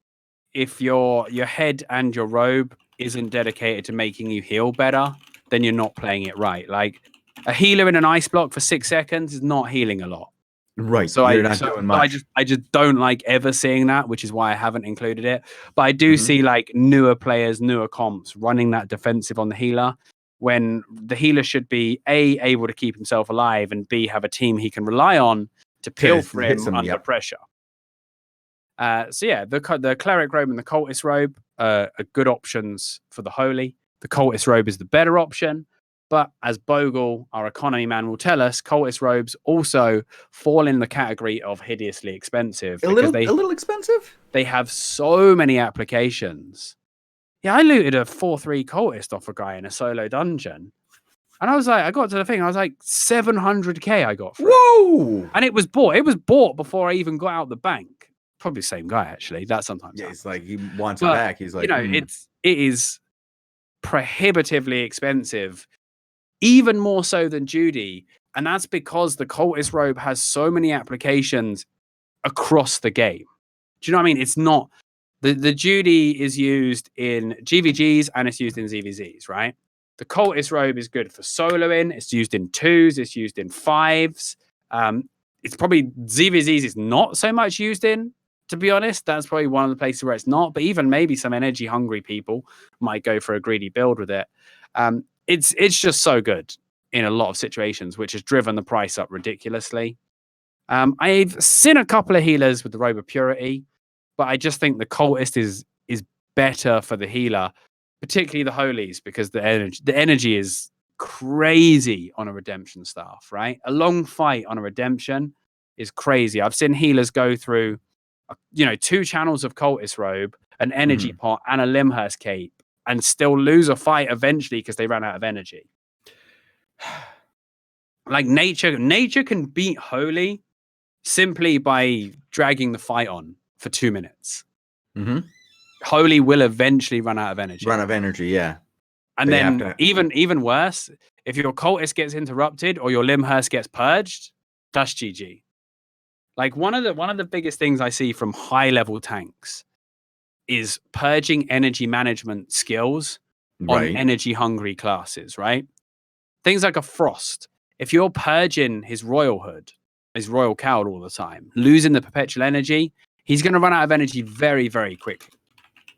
your head and your robe isn't dedicated to making you heal better, then you're not playing it right. Like, a healer in an ice block for 6 seconds is not healing a lot. Right. So you're not doing much. I just don't like ever seeing that, which is why I haven't included it. But I do see like newer players, newer comps running that defensive on the healer, when the healer should be A, able to keep himself alive, and B, have a team he can rely on to peel for him under pressure. So yeah, the cleric robe and the cultist robe are good options for the holy. The cultist robe is the better option. But as Bogul, our economy man, will tell us, cultist robes also fall in the category of hideously expensive. A little expensive? They have so many applications. Yeah, I looted a 4/3 cultist off a guy in a solo dungeon. And I was like, I got to the thing, I was like, 700k I got for it. And it was bought. It was bought before I even got out the bank. Probably the same guy, actually. That sometimes happens. It's like he wants it back. He's like, it is prohibitively expensive. Even more so than Judy, and that's because the cultist robe has so many applications across the game. Do you know what I mean? It's not the Judy is used in GVGs and it's used in ZVZs, right? The cultist robe is good for soloing. It's used in 2s. It's used in 5s. It's probably ZVZs is not so much used in. To be honest, that's probably one of the places where it's not. But even maybe some energy hungry people might go for a greedy build with it. It's just so good in a lot of situations, which has driven the price up ridiculously. I've seen a couple of healers with the Robe of Purity, but I just think the cultist is better for the healer, particularly the holies, because the energy is crazy on a redemption staff, right? A long fight on a redemption is crazy. I've seen healers go through, 2 channels of cultist robe, an energy pot, and a Limhurst cape, and still lose a fight eventually because they ran out of energy. Like nature can beat holy simply by dragging the fight on for 2 minutes. Holy will eventually run out of energy. Yeah. And then even worse, if your cultist gets interrupted or your Limhurst gets purged, that's GG. Like one of the biggest things I see from high level tanks is purging energy management skills on energy hungry classes, right? Things like a Frost. If you're purging his Royal Hood, his Royal Cowl all the time, losing the perpetual energy, he's going to run out of energy very, very quickly.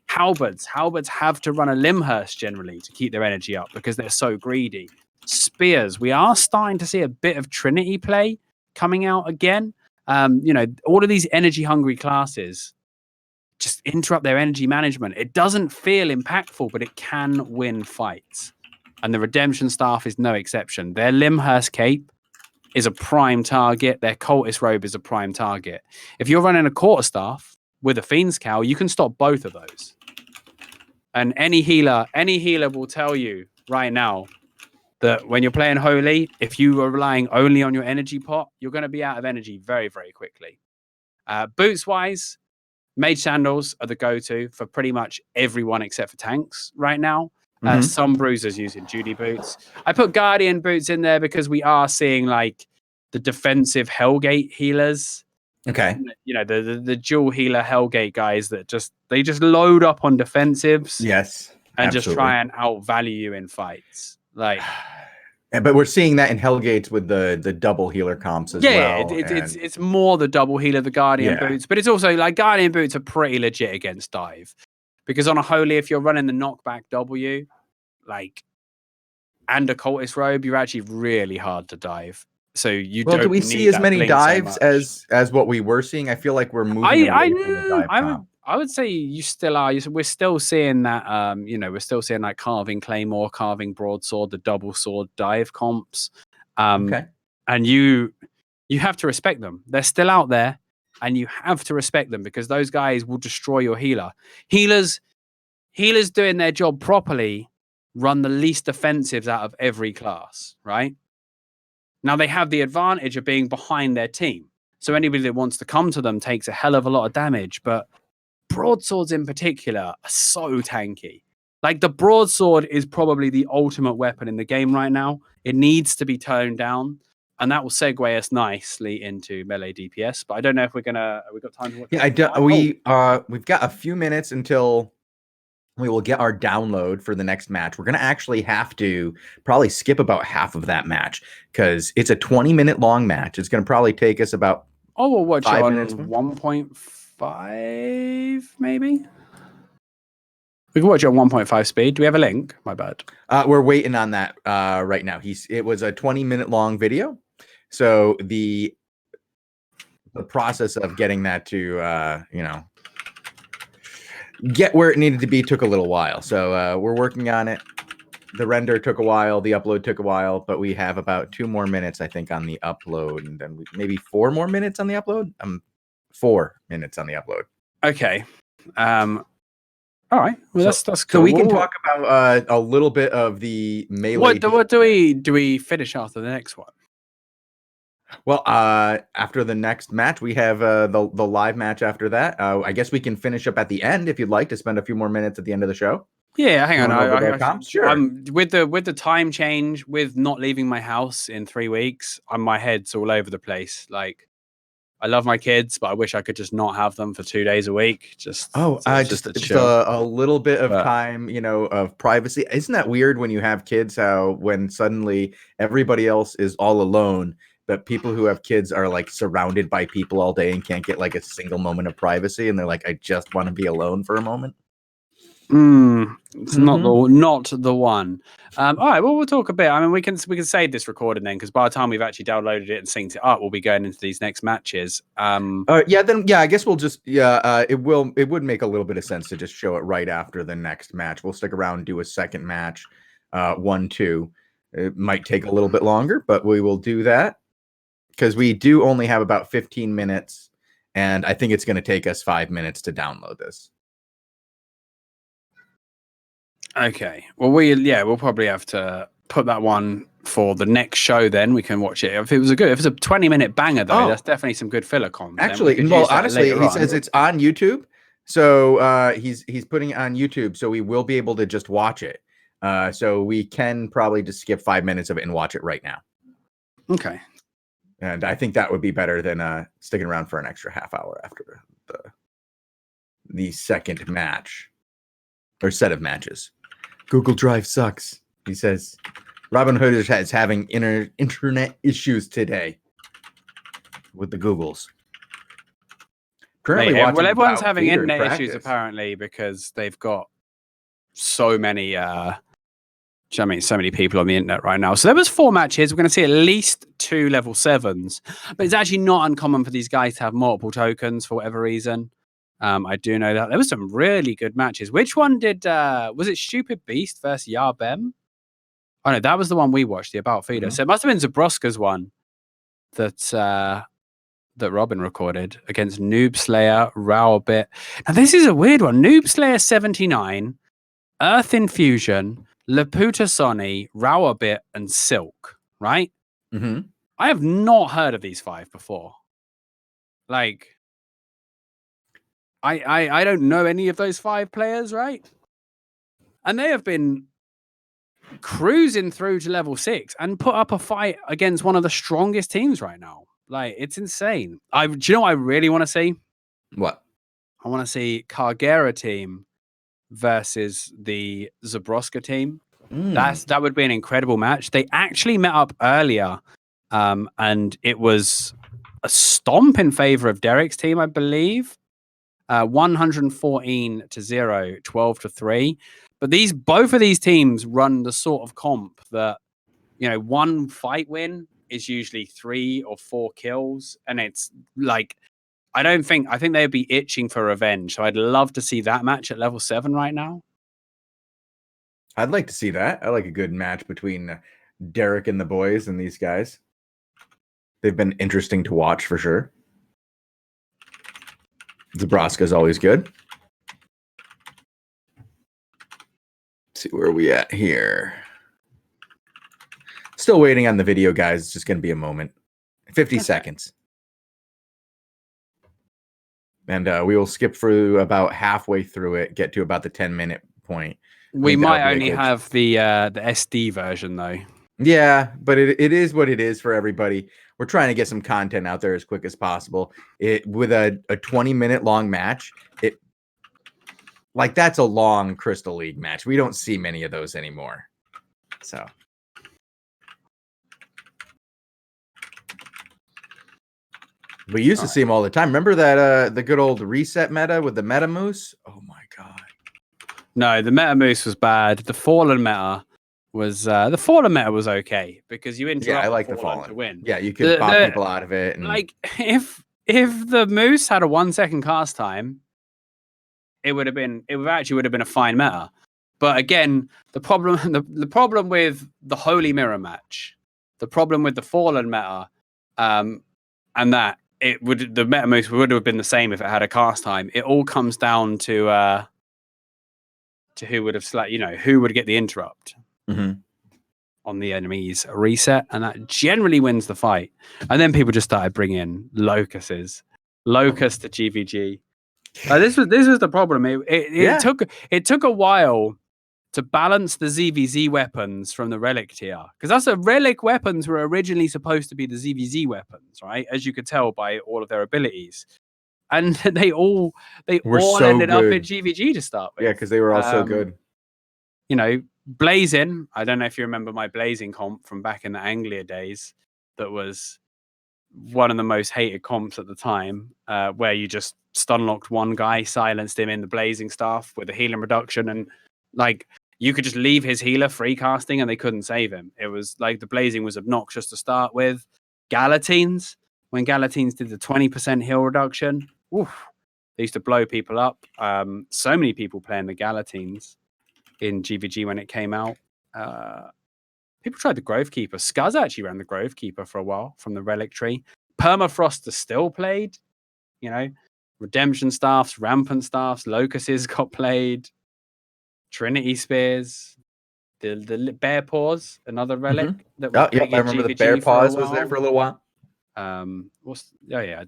Halberds have to run a Limhurst generally to keep their energy up because they're so greedy. Spears, we are starting to see a bit of Trinity play coming out again. All of these energy hungry classes just interrupt their energy management. It doesn't feel impactful, but it can win fights. And the redemption staff is no exception. Their Limhurst cape is a prime target. Their cultist robe is a prime target. If you're running a quarterstaff with a Fiend's Cowl, you can stop both of those. And any healer will tell you right now that when you're playing Holy, if you are relying only on your energy pot, you're going to be out of energy very, very quickly. Boots-wise, Mage Sandals are the go-to for pretty much everyone except for tanks right now. Some bruisers using Judy boots. I put Guardian boots in there because we are seeing like the defensive Hellgate healers. Okay. The dual healer Hellgate guys that just load up on defensives. Yes. And absolutely. just try and outvalue you in fights. Like, but we're seeing that in Hellgates with the double healer comps as well. Yeah, it's more the double healer, the Guardian boots, but it's also like Guardian boots are pretty legit against dive, because on a Holy, if you're running the knockback W, and a cultist robe, you're actually really hard to dive. So do we see as many dives as what we were seeing? I feel like we're moving away from the dive comp. I would say you still are. We're still seeing that. We're still seeing like carving claymore, carving broadsword, the double sword dive comps. Okay. And you you have to respect them. They're still out there, and you have to respect them because those guys will destroy your healer. Healers doing their job properly run the least offensives out of every class, right? Now they have the advantage of being behind their team. So anybody that wants to come to them takes a hell of a lot of damage, but broadswords in particular are so tanky. Like the broadsword is probably the ultimate weapon in the game right now. It needs to be toned down, and that will segue us nicely into melee DPS. But I don't know if we've got time to watch. Yeah, we've got a few minutes until we will get our download for the next match. We're going to actually have to probably skip about half of that match because it's a 20-minute long match. It's going to probably take us about we'll watch 5 it on minutes. 1.5 maybe. We can watch it on 1.5 speed. Do we have a link? My bad. We're waiting on that right now. It was a 20-minute long video. So the process of getting that to, get where it needed to be took a little while. So we're working on it. The render took a while. The upload took a while, but we have about 2 more minutes, I think, on the upload. And then maybe 4 more minutes on the upload. 4 minutes on the upload. Okay. All right. Well, that's cool. So we can talk about a little bit of the melee. What do we finish after the next one? Well, after the next match, we have the live match after that. I guess we can finish up at the end if you'd like to spend a few more minutes at the end of the show. Yeah, hang on. Sure. With the time change, with not leaving my house in 3 weeks, my head's all over the place. Like, I love my kids, but I wish I could just not have them for 2 days a week. Just a little bit of time, of privacy. Isn't that weird when you have kids? How when suddenly everybody else is all alone, but people who have kids are like surrounded by people all day and can't get like a single moment of privacy, and they're like, I just want to be alone for a moment. It's not the one. All right, well, we'll talk a bit. I mean, we can save this recording then, because by the time we've actually downloaded it and synced it up, we'll be going into these next matches. I guess we'll just it would make a little bit of sense to just show it right after the next match. We'll stick around and do a second match, 1-2. It might take a little bit longer, but we will do that because we do only have about 15 minutes, and I think it's going to take us 5 minutes to download this. Okay. Well, we'll probably have to put that one for the next show. Then we can watch it. If it's a 20-minute banger, though, that's definitely some good filler content. Actually, honestly, he says it's on YouTube, so he's putting it on YouTube, so we will be able to just watch it. So we can probably just skip 5 minutes of it and watch it right now. Okay. And I think that would be better than sticking around for an extra half hour after the second match or set of matches. Google Drive sucks, he says. Robin Hood is having internet issues today with the Googles. Currently, everyone's having internet issues apparently because they've got so many. So many people on the internet right now. So there was 4 matches. We're going to see at least 2 level 7s, but it's actually not uncommon for these guys to have multiple tokens for whatever reason. I do know that there was some really good matches. Which one did? Was it Stupid Beast versus Yarbem? Oh no, that was the one we watched, the About Feeder. Mm-hmm. So it must have been Zabroska's one that Robin recorded against Noob Slayer, Rowbit. Now this is a weird one. Noob Slayer 79, Earth Infusion, Laputa Sonny, Rowbit, and Silk. Right? Mm-hmm. I have not heard of these 5 before. Like, I don't know any of those 5 players, right? And they have been cruising through to level 6 and put up a fight against one of the strongest teams right now. Like, it's insane. Do you know what I really want to see? What? I want to see Kargera team versus the Zabroska team. That would be an incredible match. They actually met up earlier, and it was a stomp in favor of Derek's team, I believe. 114-0, 12-3. But both of these teams run the sort of comp that, one fight win is usually 3 or 4 kills. And it's like, I think they'd be itching for revenge. So I'd love to see that match at level 7 right now. I'd like to see that. I like a good match between Derek and the boys and these guys. They've been interesting to watch for sure. Zabraska is always good. Let's see where we at here. Still waiting on the video, guys. It's just going to be a moment. 50 seconds. And we will skip through about halfway through it, get to about the 10-minute point. We might only have the SD version, though. Yeah, but it is what it is for everybody. We're trying to get some content out there as quick as possible. With a 20-minute long match, that's a long Crystal League match. We don't see many of those anymore. So we used to see them all the time. Remember that the good old reset meta with the Meta Moose? Oh my god. No, the Meta Moose was bad. The Fallen meta was okay because you interrupt. Yeah, I like the Fallen to win. Yeah, you could pop people out of it. And... Like if the Moose had a 1-second cast time, it would have been a fine meta. But again, the problem with the Holy Mirror match, the problem with the Fallen meta, and that the Meta Moose would have been the same if it had a cast time. It all comes down to who would have who would get the interrupt on the enemy's reset, and that generally wins the fight. And then people just started bringing Locust to GVG. This was the problem. It took a while to balance the ZVZ weapons from the relic tier, because that's the relic weapons were originally supposed to be the ZVZ weapons, right? As you could tell by all of their abilities, and they all ended up in GVG to start with. Yeah, because they were all so good. You know, Blazing. I don't know if you remember my Blazing comp from back in the Anglia days. That was one of the most hated comps at the time, where you just stun locked one guy, silenced him in the Blazing staff with a healing reduction, and like you could just leave his healer free casting and they couldn't save him. It was like the Blazing was obnoxious to start with. Galatines, when Galatines did the 20% heal reduction, oof, they used to blow people up. So many people playing the Galatines in GVG when it came out. People tried the Grovekeeper. Scuzz actually ran the Grovekeeper for a while from the Relic Tree. Permafrost is still played. You know, Redemption Staffs, Rampant Staffs, Locusts got played. Trinity Spears, the Bear Paws, another relic that was I remember the Bear Paws was there for a little while. I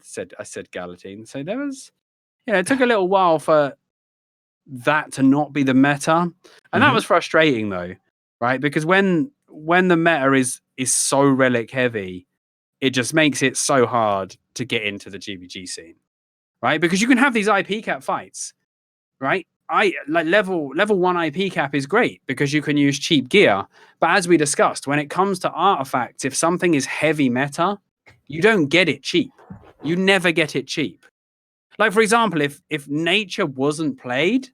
said Galatine. So there was, it took a little while for that to not be the meta, and that was frustrating though, right? Because when the meta is so relic heavy, it just makes it so hard to get into the GVG scene, right? Because you can have these IP cap fights, right? Level 1 IP cap is great because you can use cheap gear. But as we discussed, when it comes to artifacts, if something is heavy meta, you don't get it cheap. You never get it cheap. Like, for example, if nature wasn't played,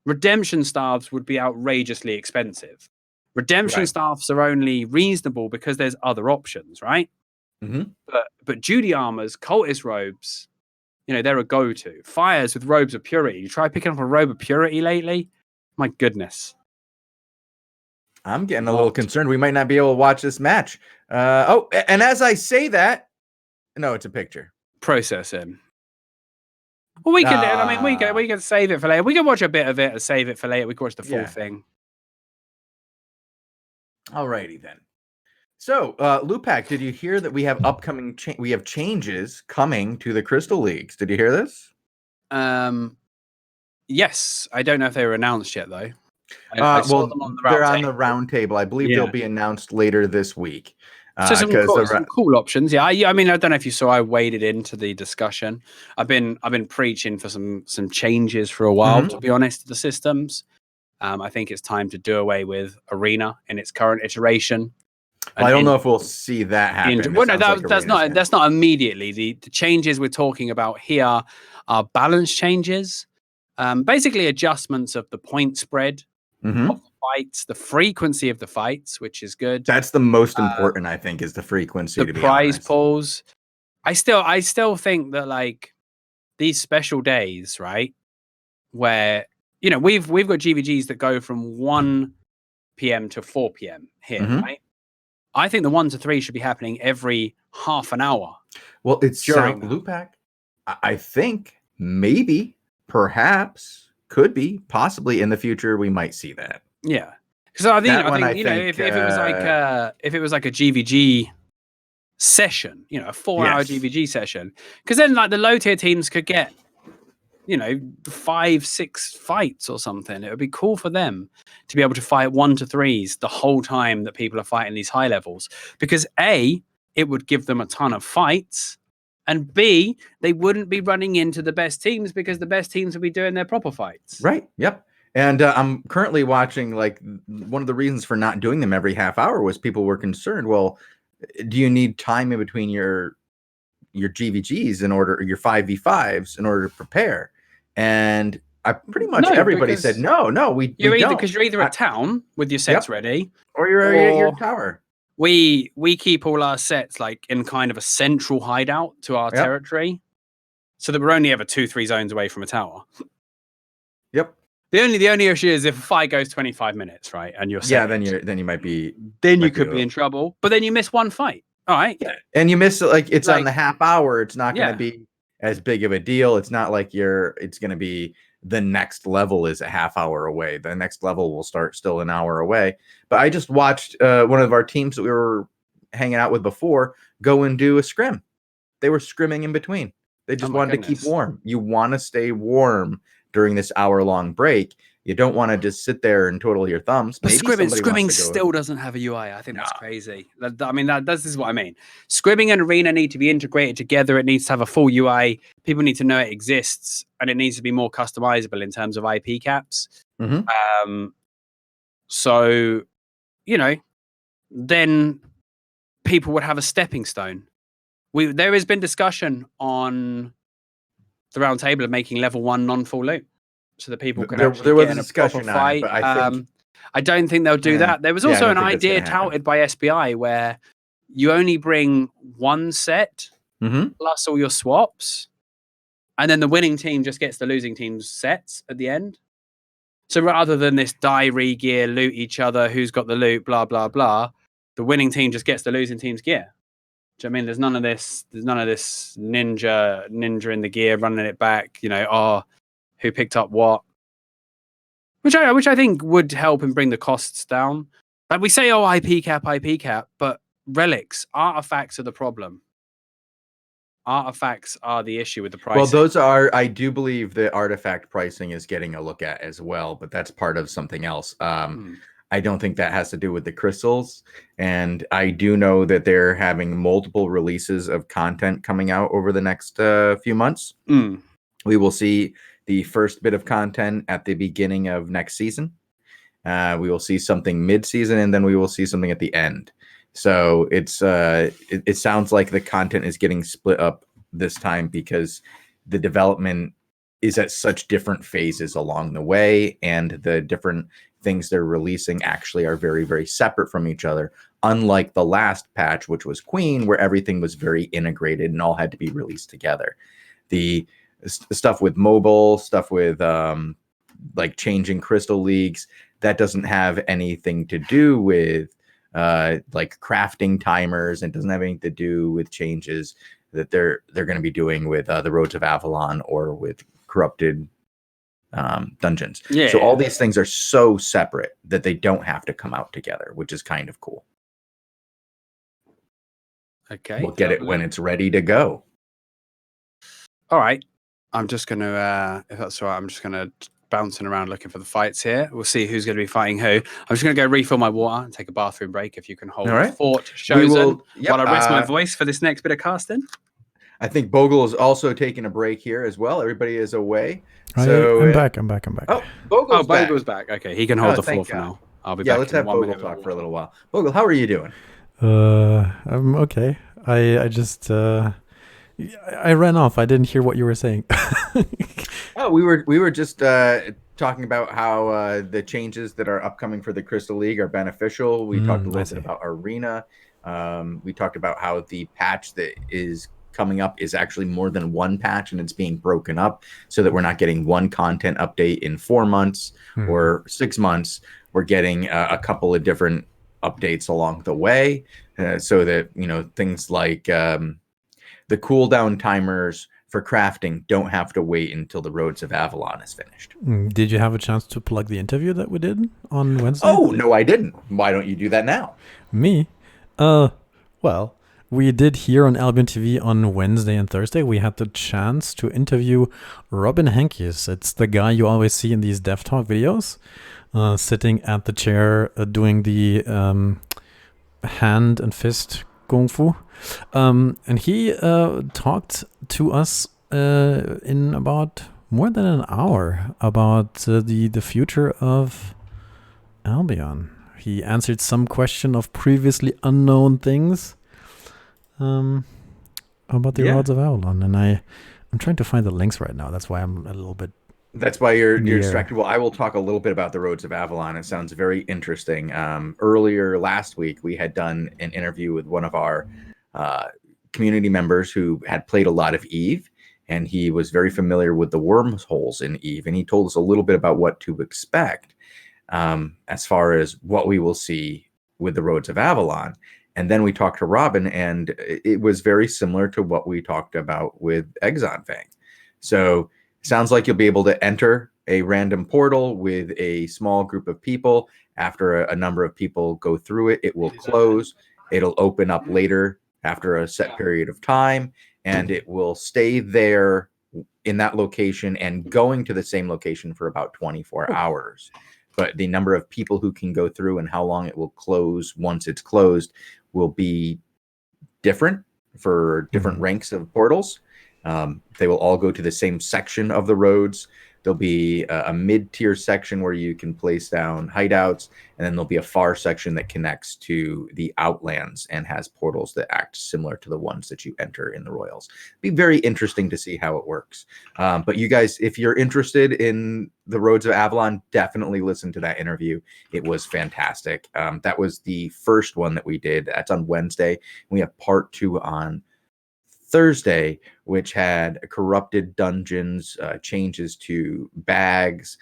redemption staffs would be outrageously expensive. Redemption staffs are only reasonable because there's other options, right? But Judy armors, cultist robes, they're a go-to. Fires with robes of purity. You try picking up a robe of purity lately? My goodness. I'm getting a little concerned. We might not be able to watch this match. And as I say that, no, it's a picture. Processing. Well, we can. We can save it for later. We can watch a bit of it and save it for later. We can watch the full thing. Alrighty then. So, Lewpac, did you hear that we have upcoming changes coming to the Crystal Leagues? Did you hear this? Yes. I don't know if they were announced yet, though. They're on the round table. I believe they'll be announced later this week. So some cool options. Yeah, I mean, I don't know if you saw. I waded into the discussion. I've been preaching for some changes for a while. To be honest, to the systems. I think it's time to do away with Arena in its current iteration. Well, I don't know if we'll see that happen. That's not immediately. The changes we're talking about here are balance changes, basically adjustments of the point spread of the fights, the frequency of the fights, which is good. That's the most important, I think, is the frequency. The prize pools. I still think that like these special days, right, where we've got GVGs that go from 1 p.m. to 4 p.m. here, right? I think the 1 to 3 should be happening every half an hour. Well, it's Lewpac. I think maybe, perhaps, could be, possibly in the future we might see that. Yeah, because I think if it was like a GVG session, a 4-hour GVG session, because then like the low tier teams could get 5-6 fights or something. It would be cool for them to be able to fight 1 to 3s the whole time that people are fighting these high levels, because A, it would give them a ton of fights, and B, they wouldn't be running into the best teams because the best teams would be doing their proper fights. Right. Yep. And I'm currently watching, like, one of the reasons for not doing them every half hour was people were concerned, well, do you need time in between your GVGs your 5v5s in order to prepare? And I pretty much everybody said no, we don't. Because you're either at town with your sets ready, or you're at your tower. We keep all our sets like in kind of a central hideout to our territory, so that we're only ever 2-3 zones away from a tower. Yep. The only issue is if a fight goes 25 minutes, right, and you're then you might be you could be in trouble. But then you miss one fight. All right. Yeah. And you miss it's on the half hour. It's not going to be as big of a deal. It's not like it's going to be the next level is a half hour away. The next level will start still an hour away. But I just watched one of our teams that we were hanging out with before go and do a scrim. They were scrimming in between. They just wanted to keep warm. You want to stay warm during this hour-long break. You don't want to just sit there and twiddle your thumbs. But scrimming still doesn't have a UI. I think that's crazy. I mean, this is what I mean. Scrimming and Arena need to be integrated together. It needs to have a full UI. People need to know it exists, and it needs to be more customizable in terms of IP caps. Mm-hmm. So, then people would have a stepping stone. There has been discussion on the round table of making level 1 non-full loot, so that people can actually get in a proper fight. I don't think they'll do that. There was also an idea touted by SBI where you only bring 1 set plus all your swaps, and then the winning team just gets the losing team's sets at the end. So rather than this die re-gear, loot each other, who's got the loot, blah, blah, blah, the winning team just gets the losing team's gear. Do you know what I mean? There's none of this ninja in the gear running it back, who picked up what, which I think would help and bring the costs down. Like we say, IP cap, but relics, artifacts are the problem. Artifacts are the issue with the pricing. Well, I do believe that artifact pricing is getting a look at as well, but that's part of something else. I don't think that has to do with the crystals. And I do know that they're having multiple releases of content coming out over the next few months. We will see the first bit of content at the beginning of next season. We will see something mid-season, and then we will see something at the end. So it sounds like the content is getting split up this time because the development is at such different phases along the way, and the different things they're releasing actually are very, very separate from each other. Unlike the last patch, which was Queen, where everything was very integrated and all had to be released together. The stuff with mobile, stuff with like changing crystal leagues, that doesn't have anything to do with like crafting timers, and doesn't have anything to do with changes that they're going to be doing with the Roads of Avalon or with corrupted dungeons. So all these things are so separate that they don't have to come out together, which is kind of cool. Okay, we'll get it when it's ready to go. All right, I'm just gonna if that's all right, I'm just gonna bouncing around looking for the fights here. We'll see who's going to be fighting who. I'm just going to go refill my water and take a bathroom break. If you can hold the fort, Shozen, while I rest my voice for this next bit of casting. I think Bogul is also taking a break here as well. Everybody is away. I'm back. Oh, Bogul's back. Okay, he can hold the fort for now. I'll be back. Let's have Bogul talk for a little while. Bogul, how are you doing? I'm okay. I just I ran off. I didn't hear what you were saying. Oh, we were just talking about how the changes that are upcoming for the Crystal League are beneficial. We talked a little bit about Arena. We talked about how the patch that is coming up is actually more than one patch, and it's being broken up so that we're not getting one content update in 4 months or 6 months. We're getting a couple of different updates along the way, so that things like the cooldown timers for crafting don't have to wait until the Roads of Avalon is finished. Did you have a chance to plug the interview that we did on Wednesday? Oh, no, I didn't. Why don't you do that now? Me? Well, we did here on Albion TV on Wednesday and Thursday. We had the chance to interview Robin Henkes. It's the guy you always see in these Dev Talk videos, sitting at the chair doing the hand and fist kung fu. And he talked to us in about more than an hour about the future of Albion. He answered some question of previously unknown things about the Roads of Avalon, and I'm trying to find the links right now. That's why I'm a little bit. That's why you're distracted. Well, I will talk a little bit about the Roads of Avalon. It sounds very interesting. Earlier last week, we had done an interview with one of our community members who had played a lot of Eve, and he was very familiar with the wormholes in Eve, and he told us a little bit about what to expect as far as what we will see with the Roads of Avalon. And then we talked to Robin, and it was very similar to what we talked about with Exonfang. So it sounds like you'll be able to enter a random portal with a small group of people. After a number of people go through it, it will close. It'll open up later after a set period of time, and it will stay there in that location and going to the same location for about 24 hours. But the number of people who can go through and how long it will close once it's closed will be different for different ranks of portals. They will all go to the same section of the roads. There'll be a mid-tier section where you can place down hideouts, and then there'll be a far section that connects to the Outlands and has portals that act similar to the ones that you enter in the Royals. Be very interesting to see how it works. But you guys, if you're interested in the Roads of Avalon, definitely listen to that interview. It was fantastic. That was the first one that we did. That's on Wednesday. We have part 2 on Thursday, which had corrupted dungeons, changes to bags.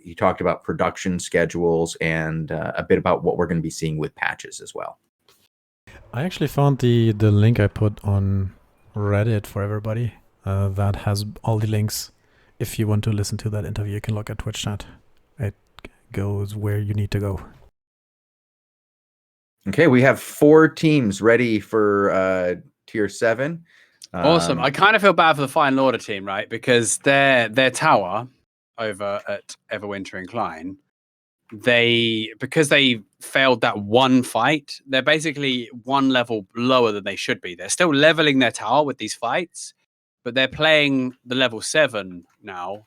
He talked about production schedules and a bit about what we're going to be seeing with patches as well. I actually found the link I put on Reddit for everybody. That has all the links. If you want to listen to that interview, you can look at Twitch chat. It goes where you need to go. Okay, we have 4 teams ready for Tier 7. Awesome. I kind of feel bad for the Final Order team, right? Because their tower over at Everwinter Incline, because they failed that one fight, they're basically one level lower than they should be. They're still leveling their tower with these fights, but they're playing the level 7 now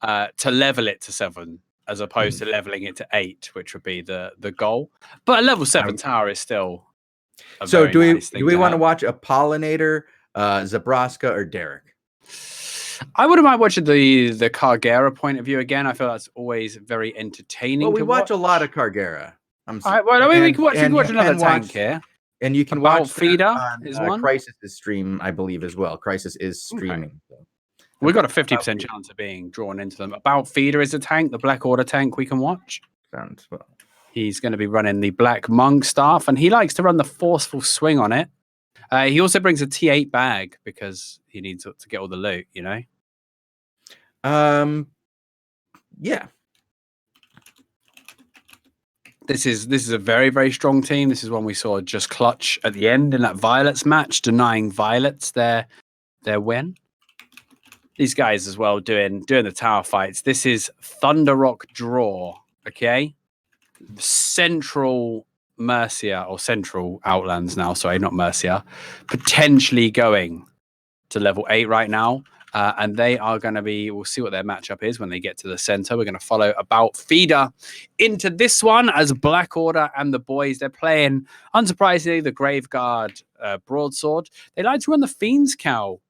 to level it to 7, as opposed to leveling it to 8, which would be the goal. But a level 7 tower is still so do we want to watch Apollinator, Zabraska, or Derek? I wouldn't mind watching the Cargera point of view again. I feel that's always very entertaining. Well, we watch a lot of Cargera. All right, well, we can watch another tank here. And you can watch Feeder on is one. Crisis' stream, I believe, as well. Crisis is streaming. Okay. We've got a 50% chance of being drawn into them. About Feeder is a tank, the Black Order tank we can watch. Sounds well. He's going to be running the Black Monk staff, and he likes to run the forceful swing on it. He also brings a T8 bag because he needs to get all the loot, you know? Yeah. This is a very, very strong team. This is one we saw just clutch at the end in that Violets match, denying Violets their win. These guys as well doing the tower fights. This is Thunder Rock Draw, okay? Central Mercia, or Central Outlands now, sorry, not Mercia, potentially going to level 8 right now. And they are going to be, we'll see what their matchup is when they get to the center. We're going to follow About Feeder into this one as Black Order and the boys. They're playing, unsurprisingly, the Graveguard Broadsword. They like to run the Fiend's Cowl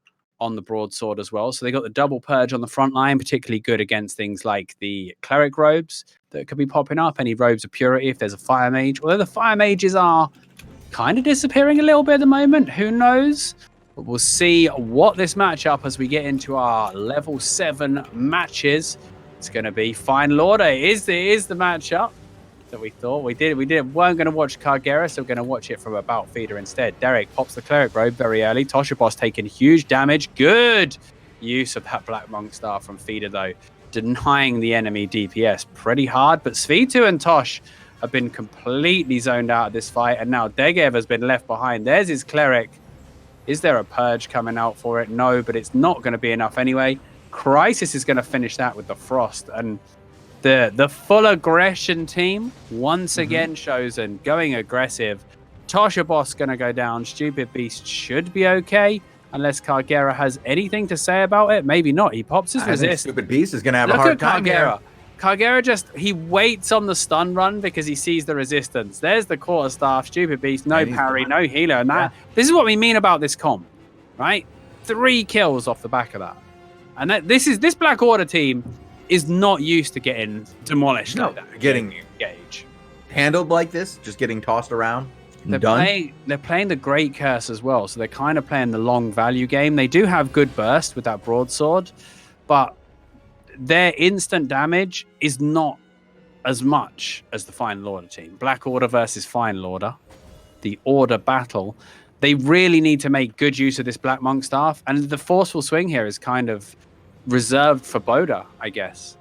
on the Broadsword as well. So they got the double purge on the front line, particularly good against things like the Cleric robes that could be popping up, any robes of purity if there's a Fire Mage. Although the Fire Mages are kind of disappearing a little bit at the moment. Who knows? But we'll see what this matchup as we get into our level 7 matches. It's going to be Final Order. It is the matchup. that we thought. We weren't going to watch Kagera, so we're going to watch it from about feeder instead. Derek pops the cleric robe very early. Tosha Boss taking huge damage. Good use of that Black Monk Star from feeder though, denying the enemy DPS pretty hard. But Svitu and Tosh have been completely zoned out of this fight, and now Degev has been left behind. There's his cleric. Is there a purge coming out for it? No, but it's not going to be enough anyway. Crisis is going to finish that with the frost, and the full aggression team once again Shozen going aggressive. Tosha Boss going to go down. Stupid Beast should be okay unless Kagera has anything to say about it. Maybe not. He pops his resist. Stupid Beast is going to have a hard time here. Kagera he waits on the stun run because he sees the resistance. There's the quarterstaff. Stupid Beast, no parry, no healer, and that. This is what we mean about this comp, right? 3 kills off the back of that, and this Black Order team is not used to getting demolished like that. Getting engaged, handled like this, just getting tossed around. They're playing the Great Curse as well, so they're kind of playing the long value game. They do have good burst with that broadsword, but their instant damage is not as much as the Final Order team. Black Order versus Final Order, the Order battle. They really need to make good use of this Black Monk Staff, and the forceful swing here is kind of reserved for Boda, I guess.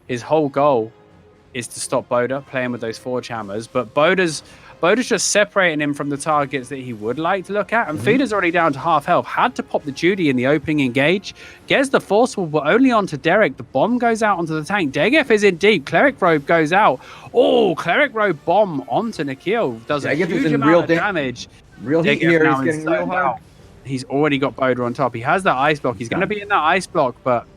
His whole goal is to stop Boda playing with those Forge Hammers, but Boda's just separating him from the targets that he would like to look at, and Feeder's already down to half health. Had to pop the Judy in the opening engage. Gets the forceful, but only onto Derek. The bomb goes out onto the tank. Degef is in deep. Cleric Robe goes out. Oh, Cleric Robe bomb onto Nikhil. Does a huge amount of damage. Real heat here. He's getting real hard. He's already got Boda on top. He has that ice block. He's going to be in that ice block, but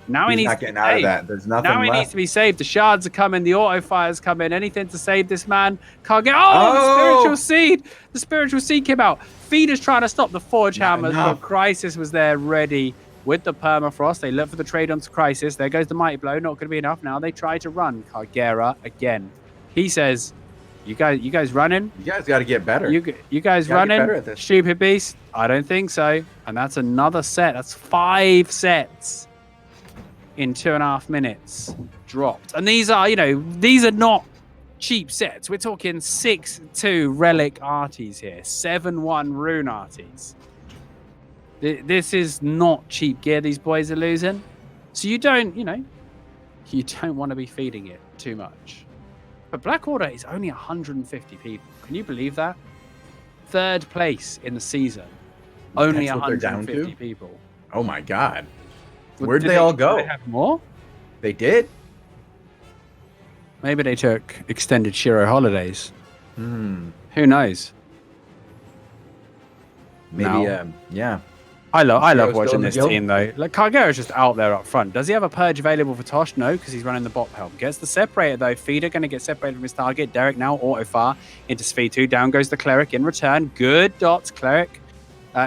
now he's not getting out of that. There's nothing now he left. needs to be saved. The shards are coming. The auto fires come in. Anything to save this man. Can't get. Oh, the spiritual seed. The spiritual seed came out. Feeder's trying to stop the Forge Hammers, but Crisis was there ready with the permafrost. They look for the trade onto Crisis. There goes the mighty blow. Not going to be enough. Now they try to run. Kagera again. He says, "You guys running? You guys got to get better. You guys running? Stupid Beast? I don't think so." And that's another set. That's 5 sets in 2.5 minutes dropped. And these are not cheap sets. We're talking 6-2 Relic Arties here, 7-1 Rune Arties. This is not cheap gear these boys are losing. So you don't want to be feeding it too much. But Black Order is only 150 people. Can you believe that? 3rd place in the season. Only 150 people. Oh my God. Where'd they all go? Did they have more? They did? Maybe they took extended Shiro holidays. Who knows? Maybe, yeah. I love watching this team, though. Like, Kagera's just out there up front. Does he have a purge available for Tosh? No, because he's running the bot help. Gets the separator, though. Feeder going to get separated from his target. Derek now auto-fire into Svitu. Down goes the Cleric in return. Good dots, Cleric.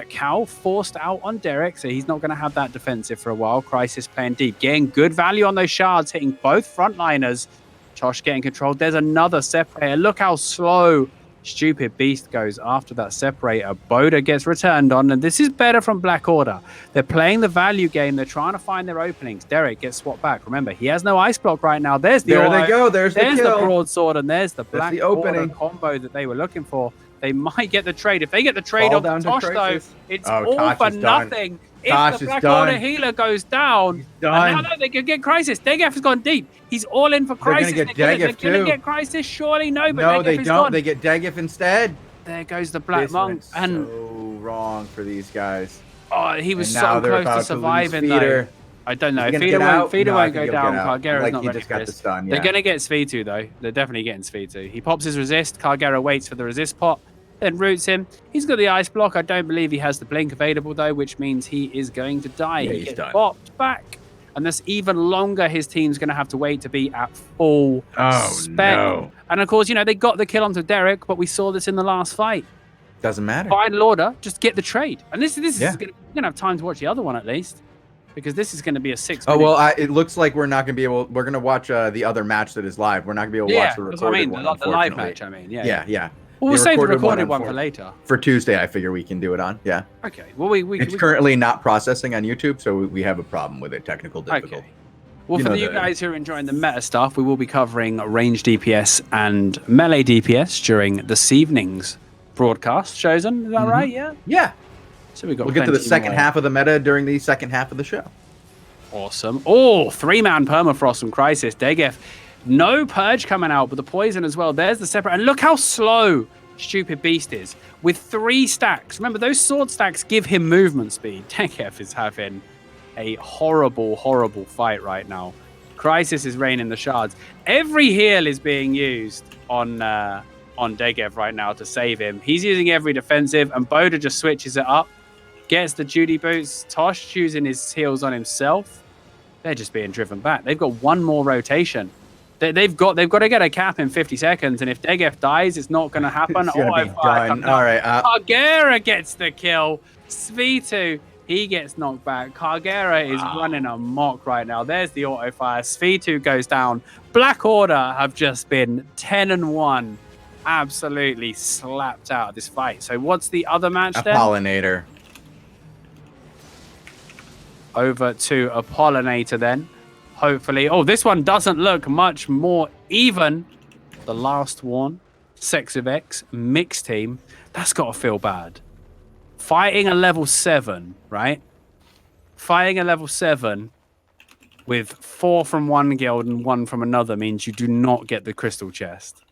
Cal forced out on Derek, so he's not going to have that defensive for a while. Crisis playing deep. Getting good value on those shards, hitting both frontliners. Tosh getting controlled. There's another separator. Look how slow Stupid Beast goes after that separator. Boda gets returned on, and this is better from Black Order. They're playing the value game. They're trying to find their openings. Derek gets swapped back. Remember, he has no ice block right now. There's the they go. There's the broadsword, and there's the Black Order combo that they were looking for. They might get the trade. If they get the trade on Tosh, though, it's all for nothing. If the Black Order healer goes down, and now they can get Crisis. Degef has gone deep. He's all in for Crisis. They're going to get Crisis, surely? No, but no, they don't. They get Degef instead. There goes the Black Monk. And so wrong for these guys. Oh, he was so close to surviving, though. I don't know. Feeder won't go down. Kagera's not ready for this. They're going to get Svitu, though. They're definitely getting Svitu. He pops his resist. Kagera waits for the resist pot. Then roots him. He's got the ice block. I don't believe he has the blink available, though, which means he is going to die. Yeah, he gets bopped back. And that's even longer his team's going to have to wait to be at full spec. No. And, of course, they got the kill onto Derek, but we saw this in the last fight. Doesn't matter. Final Order, just get the trade. And this is going to have time to watch the other one, at least. Because this is going to be a 6 minute. Oh, well, it looks like we're not going to be able... We're going to watch the other match that is live. We're not going to be able to watch the recorded one, the live match, I mean. Yeah. Well, we'll save the recorded one for later. For Tuesday, I figure we can do it on. Yeah. Okay. Well, it's currently not processing on YouTube, so we have a problem with it. Technical difficulty. Okay. Well, for you guys who are enjoying the meta stuff, we will be covering range DPS and melee DPS during this evening's broadcast. Shozen, is that right? Yeah. Yeah. So we'll get to the second half of the meta during the second half of the show. Awesome. Oh, 3-man permafrost from Crisis. Degef. No purge coming out, but the poison as well. There's the separate. And look how slow Stupid Beast is. With 3 stacks. Remember, those sword stacks give him movement speed. Degef is having a horrible, horrible fight right now. Crisis is raining the shards. Every heal is being used on Degef right now to save him. He's using every defensive, and Boda just switches it up. Gets the Judy boots. Tosh choosing his heals on himself. They're just being driven back. They've got one more rotation. They've got to get a cap in 50 seconds, and if Degef dies, it's not going to happen. It's gonna be done. All right. Kagera gets the kill. Svitu, he gets knocked back. Kagera is running amok right now. There's the auto fire. Svitu goes down. Black Order have just been 10-1. Absolutely slapped out of this fight. So what's the other match then? Pollinator. Over to Apollinator then. Hopefully. Oh, this one doesn't look much more even. The last one. Sex of X. Mixed team. That's got to feel bad. Fighting a level 7, right? Fighting a level 7 with 4 from one guild and 1 from another means you do not get the crystal chest.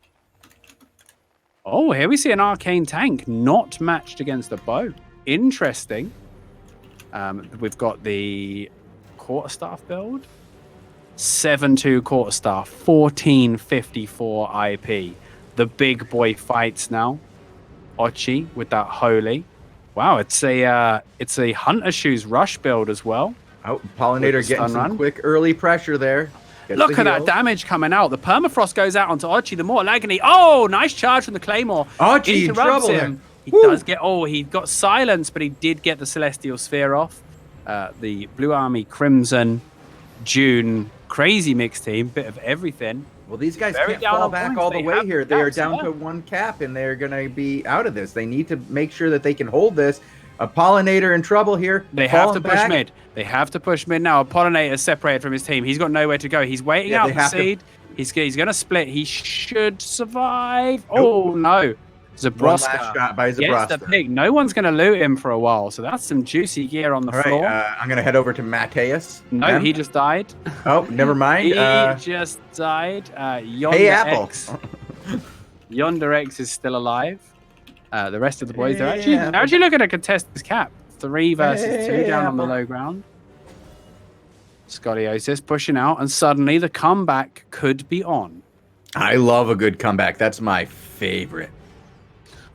Oh, here we see an arcane tank not matched against a bow. Interesting. We've got the quarterstaff build. 7-2 quarterstaff, 1454 IP. The big boy fights now. Ochi with that holy. Wow, it's a Hunter Shoes rush build as well. Oh, Pollinator getting some quick early pressure there. Look at that damage coming out. The permafrost goes out onto Ochi. The more agony. Oh, nice charge from the Claymore. Ochi interrupts him. He does get. Oh, he got silenced, but he did get the Celestial Sphere off. The Blue Army, Crimson, June, crazy mixed team, bit of everything. Well, these guys can't fall back all the way here. They are down to 1 cap, and they're going to be out of this. They need to make sure that they can hold this. Pollinator in trouble here. They have to push mid. They have to push mid now. Pollinator is separated from his team. He's got nowhere to go. He's waiting out the seed. He's going to split. He should survive. Oh, no. Zabroska. One last shot by Zabroska. Gets the pick. No one's going to loot him for a while, so that's some juicy gear on the floor. I'm going to head over to Mateus. No, he just died. Oh, never mind. He just died. Yonder hey, Apple. X. Yonder X is still alive. The rest of the boys, they're actually looking to contest this cap. 3 versus 2 down on the low ground. Scoliosis pushing out, and suddenly the comeback could be on. I love a good comeback. That's my favorite.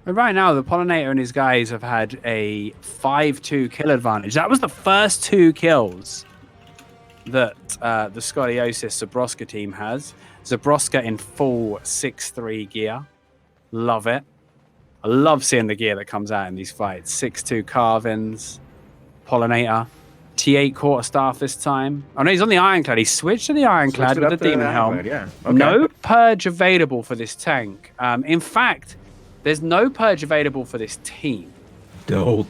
But right now, the Pollinator and his guys have had a 5-2 kill advantage. That was the first 2 kills that the Scoliosis Zabroska team has. Zabroska in full 6-3 gear. Love it. I love seeing the gear that comes out in these fights. 6-2 carvings. Pollinator. T8 quarterstaff this time. Oh no, he's on the Ironclad. He switched to the Ironclad with the Demon Helm. Yeah. Okay. No purge available for this tank. In fact, there's no purge available for this team. Dope.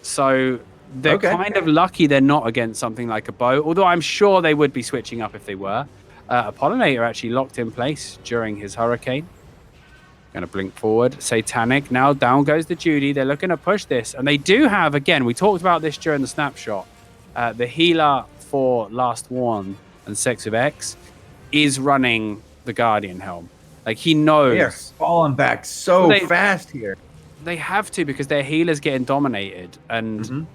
So they're kind of lucky they're not against something like a bow, although I'm sure they would be switching up if they were. Pollinator actually locked in place during his Hurricane. Going to blink forward. Satanic. Now down goes the Judy. They're looking to push this. And they do have, again, we talked about this during the snapshot. The healer for Last One and Sex of X is running the Guardian Helm. Like, he knows. They are falling back so fast here. They have to, because their healer's getting dominated. And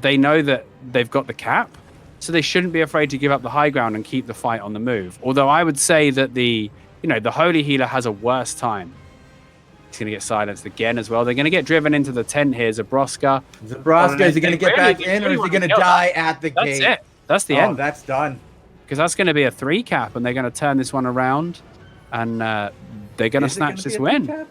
they know that they've got the cap. So they shouldn't be afraid to give up the high ground and keep the fight on the move. Although I would say that the Holy Healer has a worse time. He's going to get silenced again as well. They're going to get driven into the tent here. Zabroska. Is he going to get back in, or is he going to die at the gate? That's it. That's the end. That's done. Because that's going to be a 3 cap, and they're going to turn this one around, and they're going to snatch this win.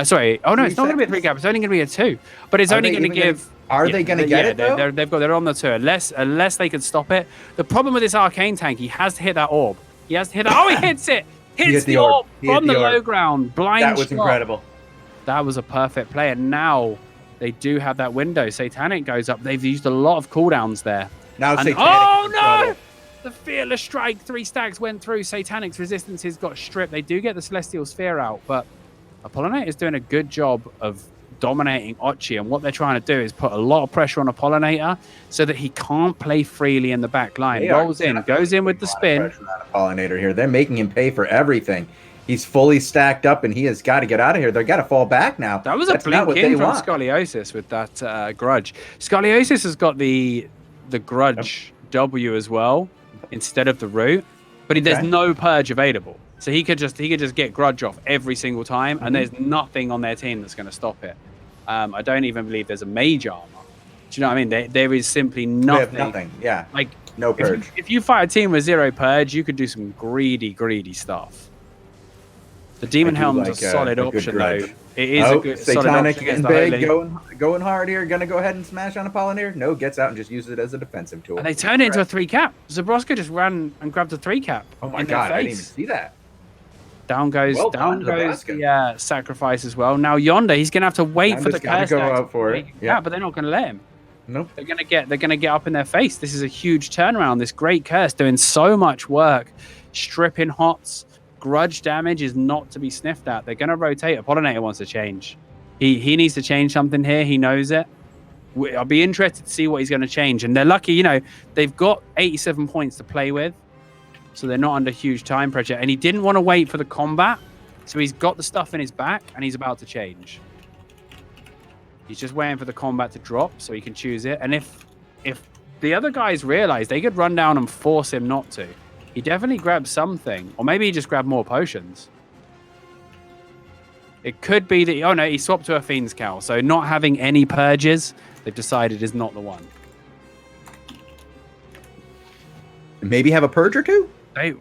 Sorry. Oh, no, it's not going to be a 3 cap. It's only going to be a 2. But it's only going to give... Are they going to get it, though? They're on the 2. Unless they can stop it. The problem with this Arcane tank, he has to hit that orb. He has to hit that... Oh, he hits it! Hits the orb from the low ground. Blind That was shot. incredible. That was a perfect play. And now they do have that window. Satanic goes up. They've used a lot of cooldowns there. Now Satanic. Oh, no! The Fearless Strike, 3 stacks went through. Satanic's resistances got stripped. They do get the Celestial Sphere out, but Apollinator is doing a good job of dominating Ochi, and what they're trying to do is put a lot of pressure on Apollinator so that he can't play freely in the back line. Rolls in, goes in with the spin. Apollinator here. They're making him pay for everything. He's fully stacked up, and he has got to get out of here. They've got to fall back now. That was a blink in from Scoliosis with that Grudge. Scoliosis has got the Grudge W as well instead of the Root, but there's no Purge available. So he could just get Grudge off every single time, and there's nothing on their team that's going to stop it. I don't even believe there's a Mage Armor. Do you know what I mean? There is simply nothing. They have nothing. Yeah. Like no Purge. If you fight a team with 0 Purge, you could do some greedy stuff. The Demon Helm's a solid option, though. It is a good solid option and big, going hard here. Gonna go ahead and smash on Apollinator. No, gets out and just uses it as a defensive tool. And they turned it into a 3-cap. Zabroska just ran and grabbed a 3-cap. Oh my god, I didn't even see that. Down goes the sacrifice as well. Now Yonder, he's gonna have to wait for the curse go out for it. Yeah, but they're not gonna let him. Nope. They're gonna get up in their face. This is a huge turnaround. This great curse doing so much work, stripping hots. Grudge damage is not to be sniffed at. They're gonna rotate. Apollinator wants to change. He needs to change something here. He knows it. I'll be interested to see what he's going to change. And they're lucky, they've got 87 points to play with. So they're not under huge time pressure. And he didn't want to wait for the combat. So he's got the stuff in his back and he's about to change. He's just waiting for the combat to drop so he can choose it. And if the other guys realize, they could run down and force him not to. He definitely grabbed something. Or maybe he just grabbed more potions. It could be that... Oh, no, he swapped to a Fiend's Cowl. So not having any purges, they've decided is not the one. Maybe have a purge or two? They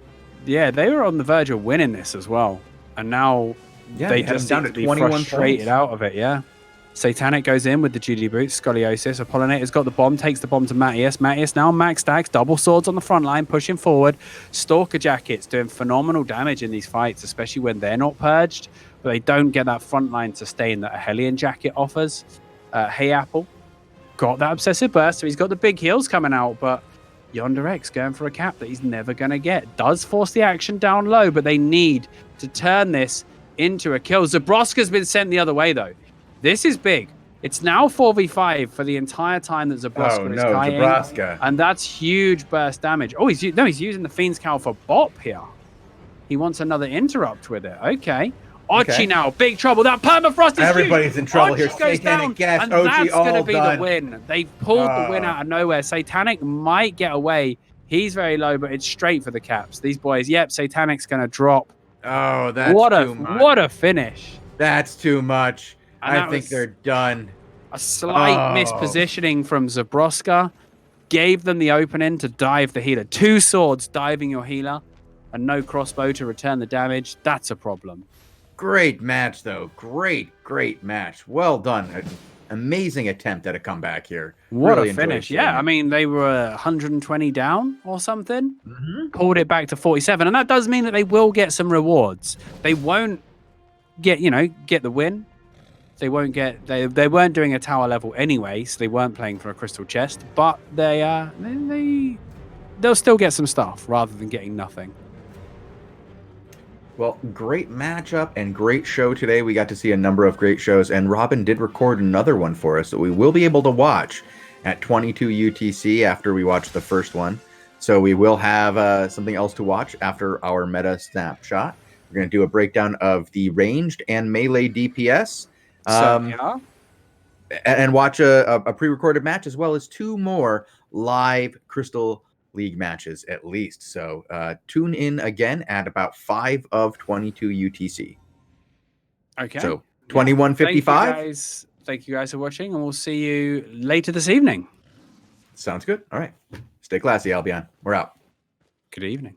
were on the verge of winning this as well. And now they just seem to be frustrated out of it, yeah. Satanic goes in with the GD boots, Scoliosis. Apollinator's got the bomb, takes the bomb to Matthias. Matthias now max stacks, double swords on the front line, pushing forward. Stalker Jackets doing phenomenal damage in these fights, especially when they're not purged. But they don't get that frontline sustain that a Hellion Jacket offers. Hey Apple got that Obsessive Burst, so he's got the big heals coming out, but Yonder X going for a cap that he's never going to get. Does force the action down low, but they need to turn this into a kill. Zabroska's been sent the other way, though. This is big. It's now 4v5 for the entire time that Zabroska is kiting. Zabroska. And that's huge burst damage. Oh, he's using the Fiend's Cowl for Bop here. He wants another interrupt with it. Okay. Ochi now, big trouble. That permafrost is Everybody's huge. in trouble Ochi here. goes down, and that's going to be done. the win. They pulled the win out of nowhere. Satanic might get away. He's very low, but it's straight for the caps. These boys, Satanic's going to drop. Oh, that's too much. What a finish. That's too much. I think they're done. A slight mispositioning from Zabroska gave them the opening to dive the healer. 2 swords diving your healer and no crossbow to return the damage. That's a problem. Great match, though. Great match. Well done. Amazing attempt at a comeback here. What a finish. Yeah, I mean, they were 120 down or something. Pulled it back to 47. And that does mean that they will get some rewards. They won't get the win. They won't get. They weren't doing a tower level anyway, so they weren't playing for a crystal chest. But they'll still get some stuff rather than getting nothing. Well, great matchup and great show today. We got to see a number of great shows, and Robin did record another one for us that we will be able to watch at 22 UTC after we watch the first one. So we will have something else to watch after our meta snapshot. We're going to do a breakdown of the ranged and melee DPS. And watch a pre-recorded match as well as 2 more live Crystal League matches at least. So tune in again at about 5 of 22 UTC. Okay. So 21:55. Thank you guys for watching, and we'll see you later this evening. Sounds good. All right. Stay classy, Albion. We're out. Good evening.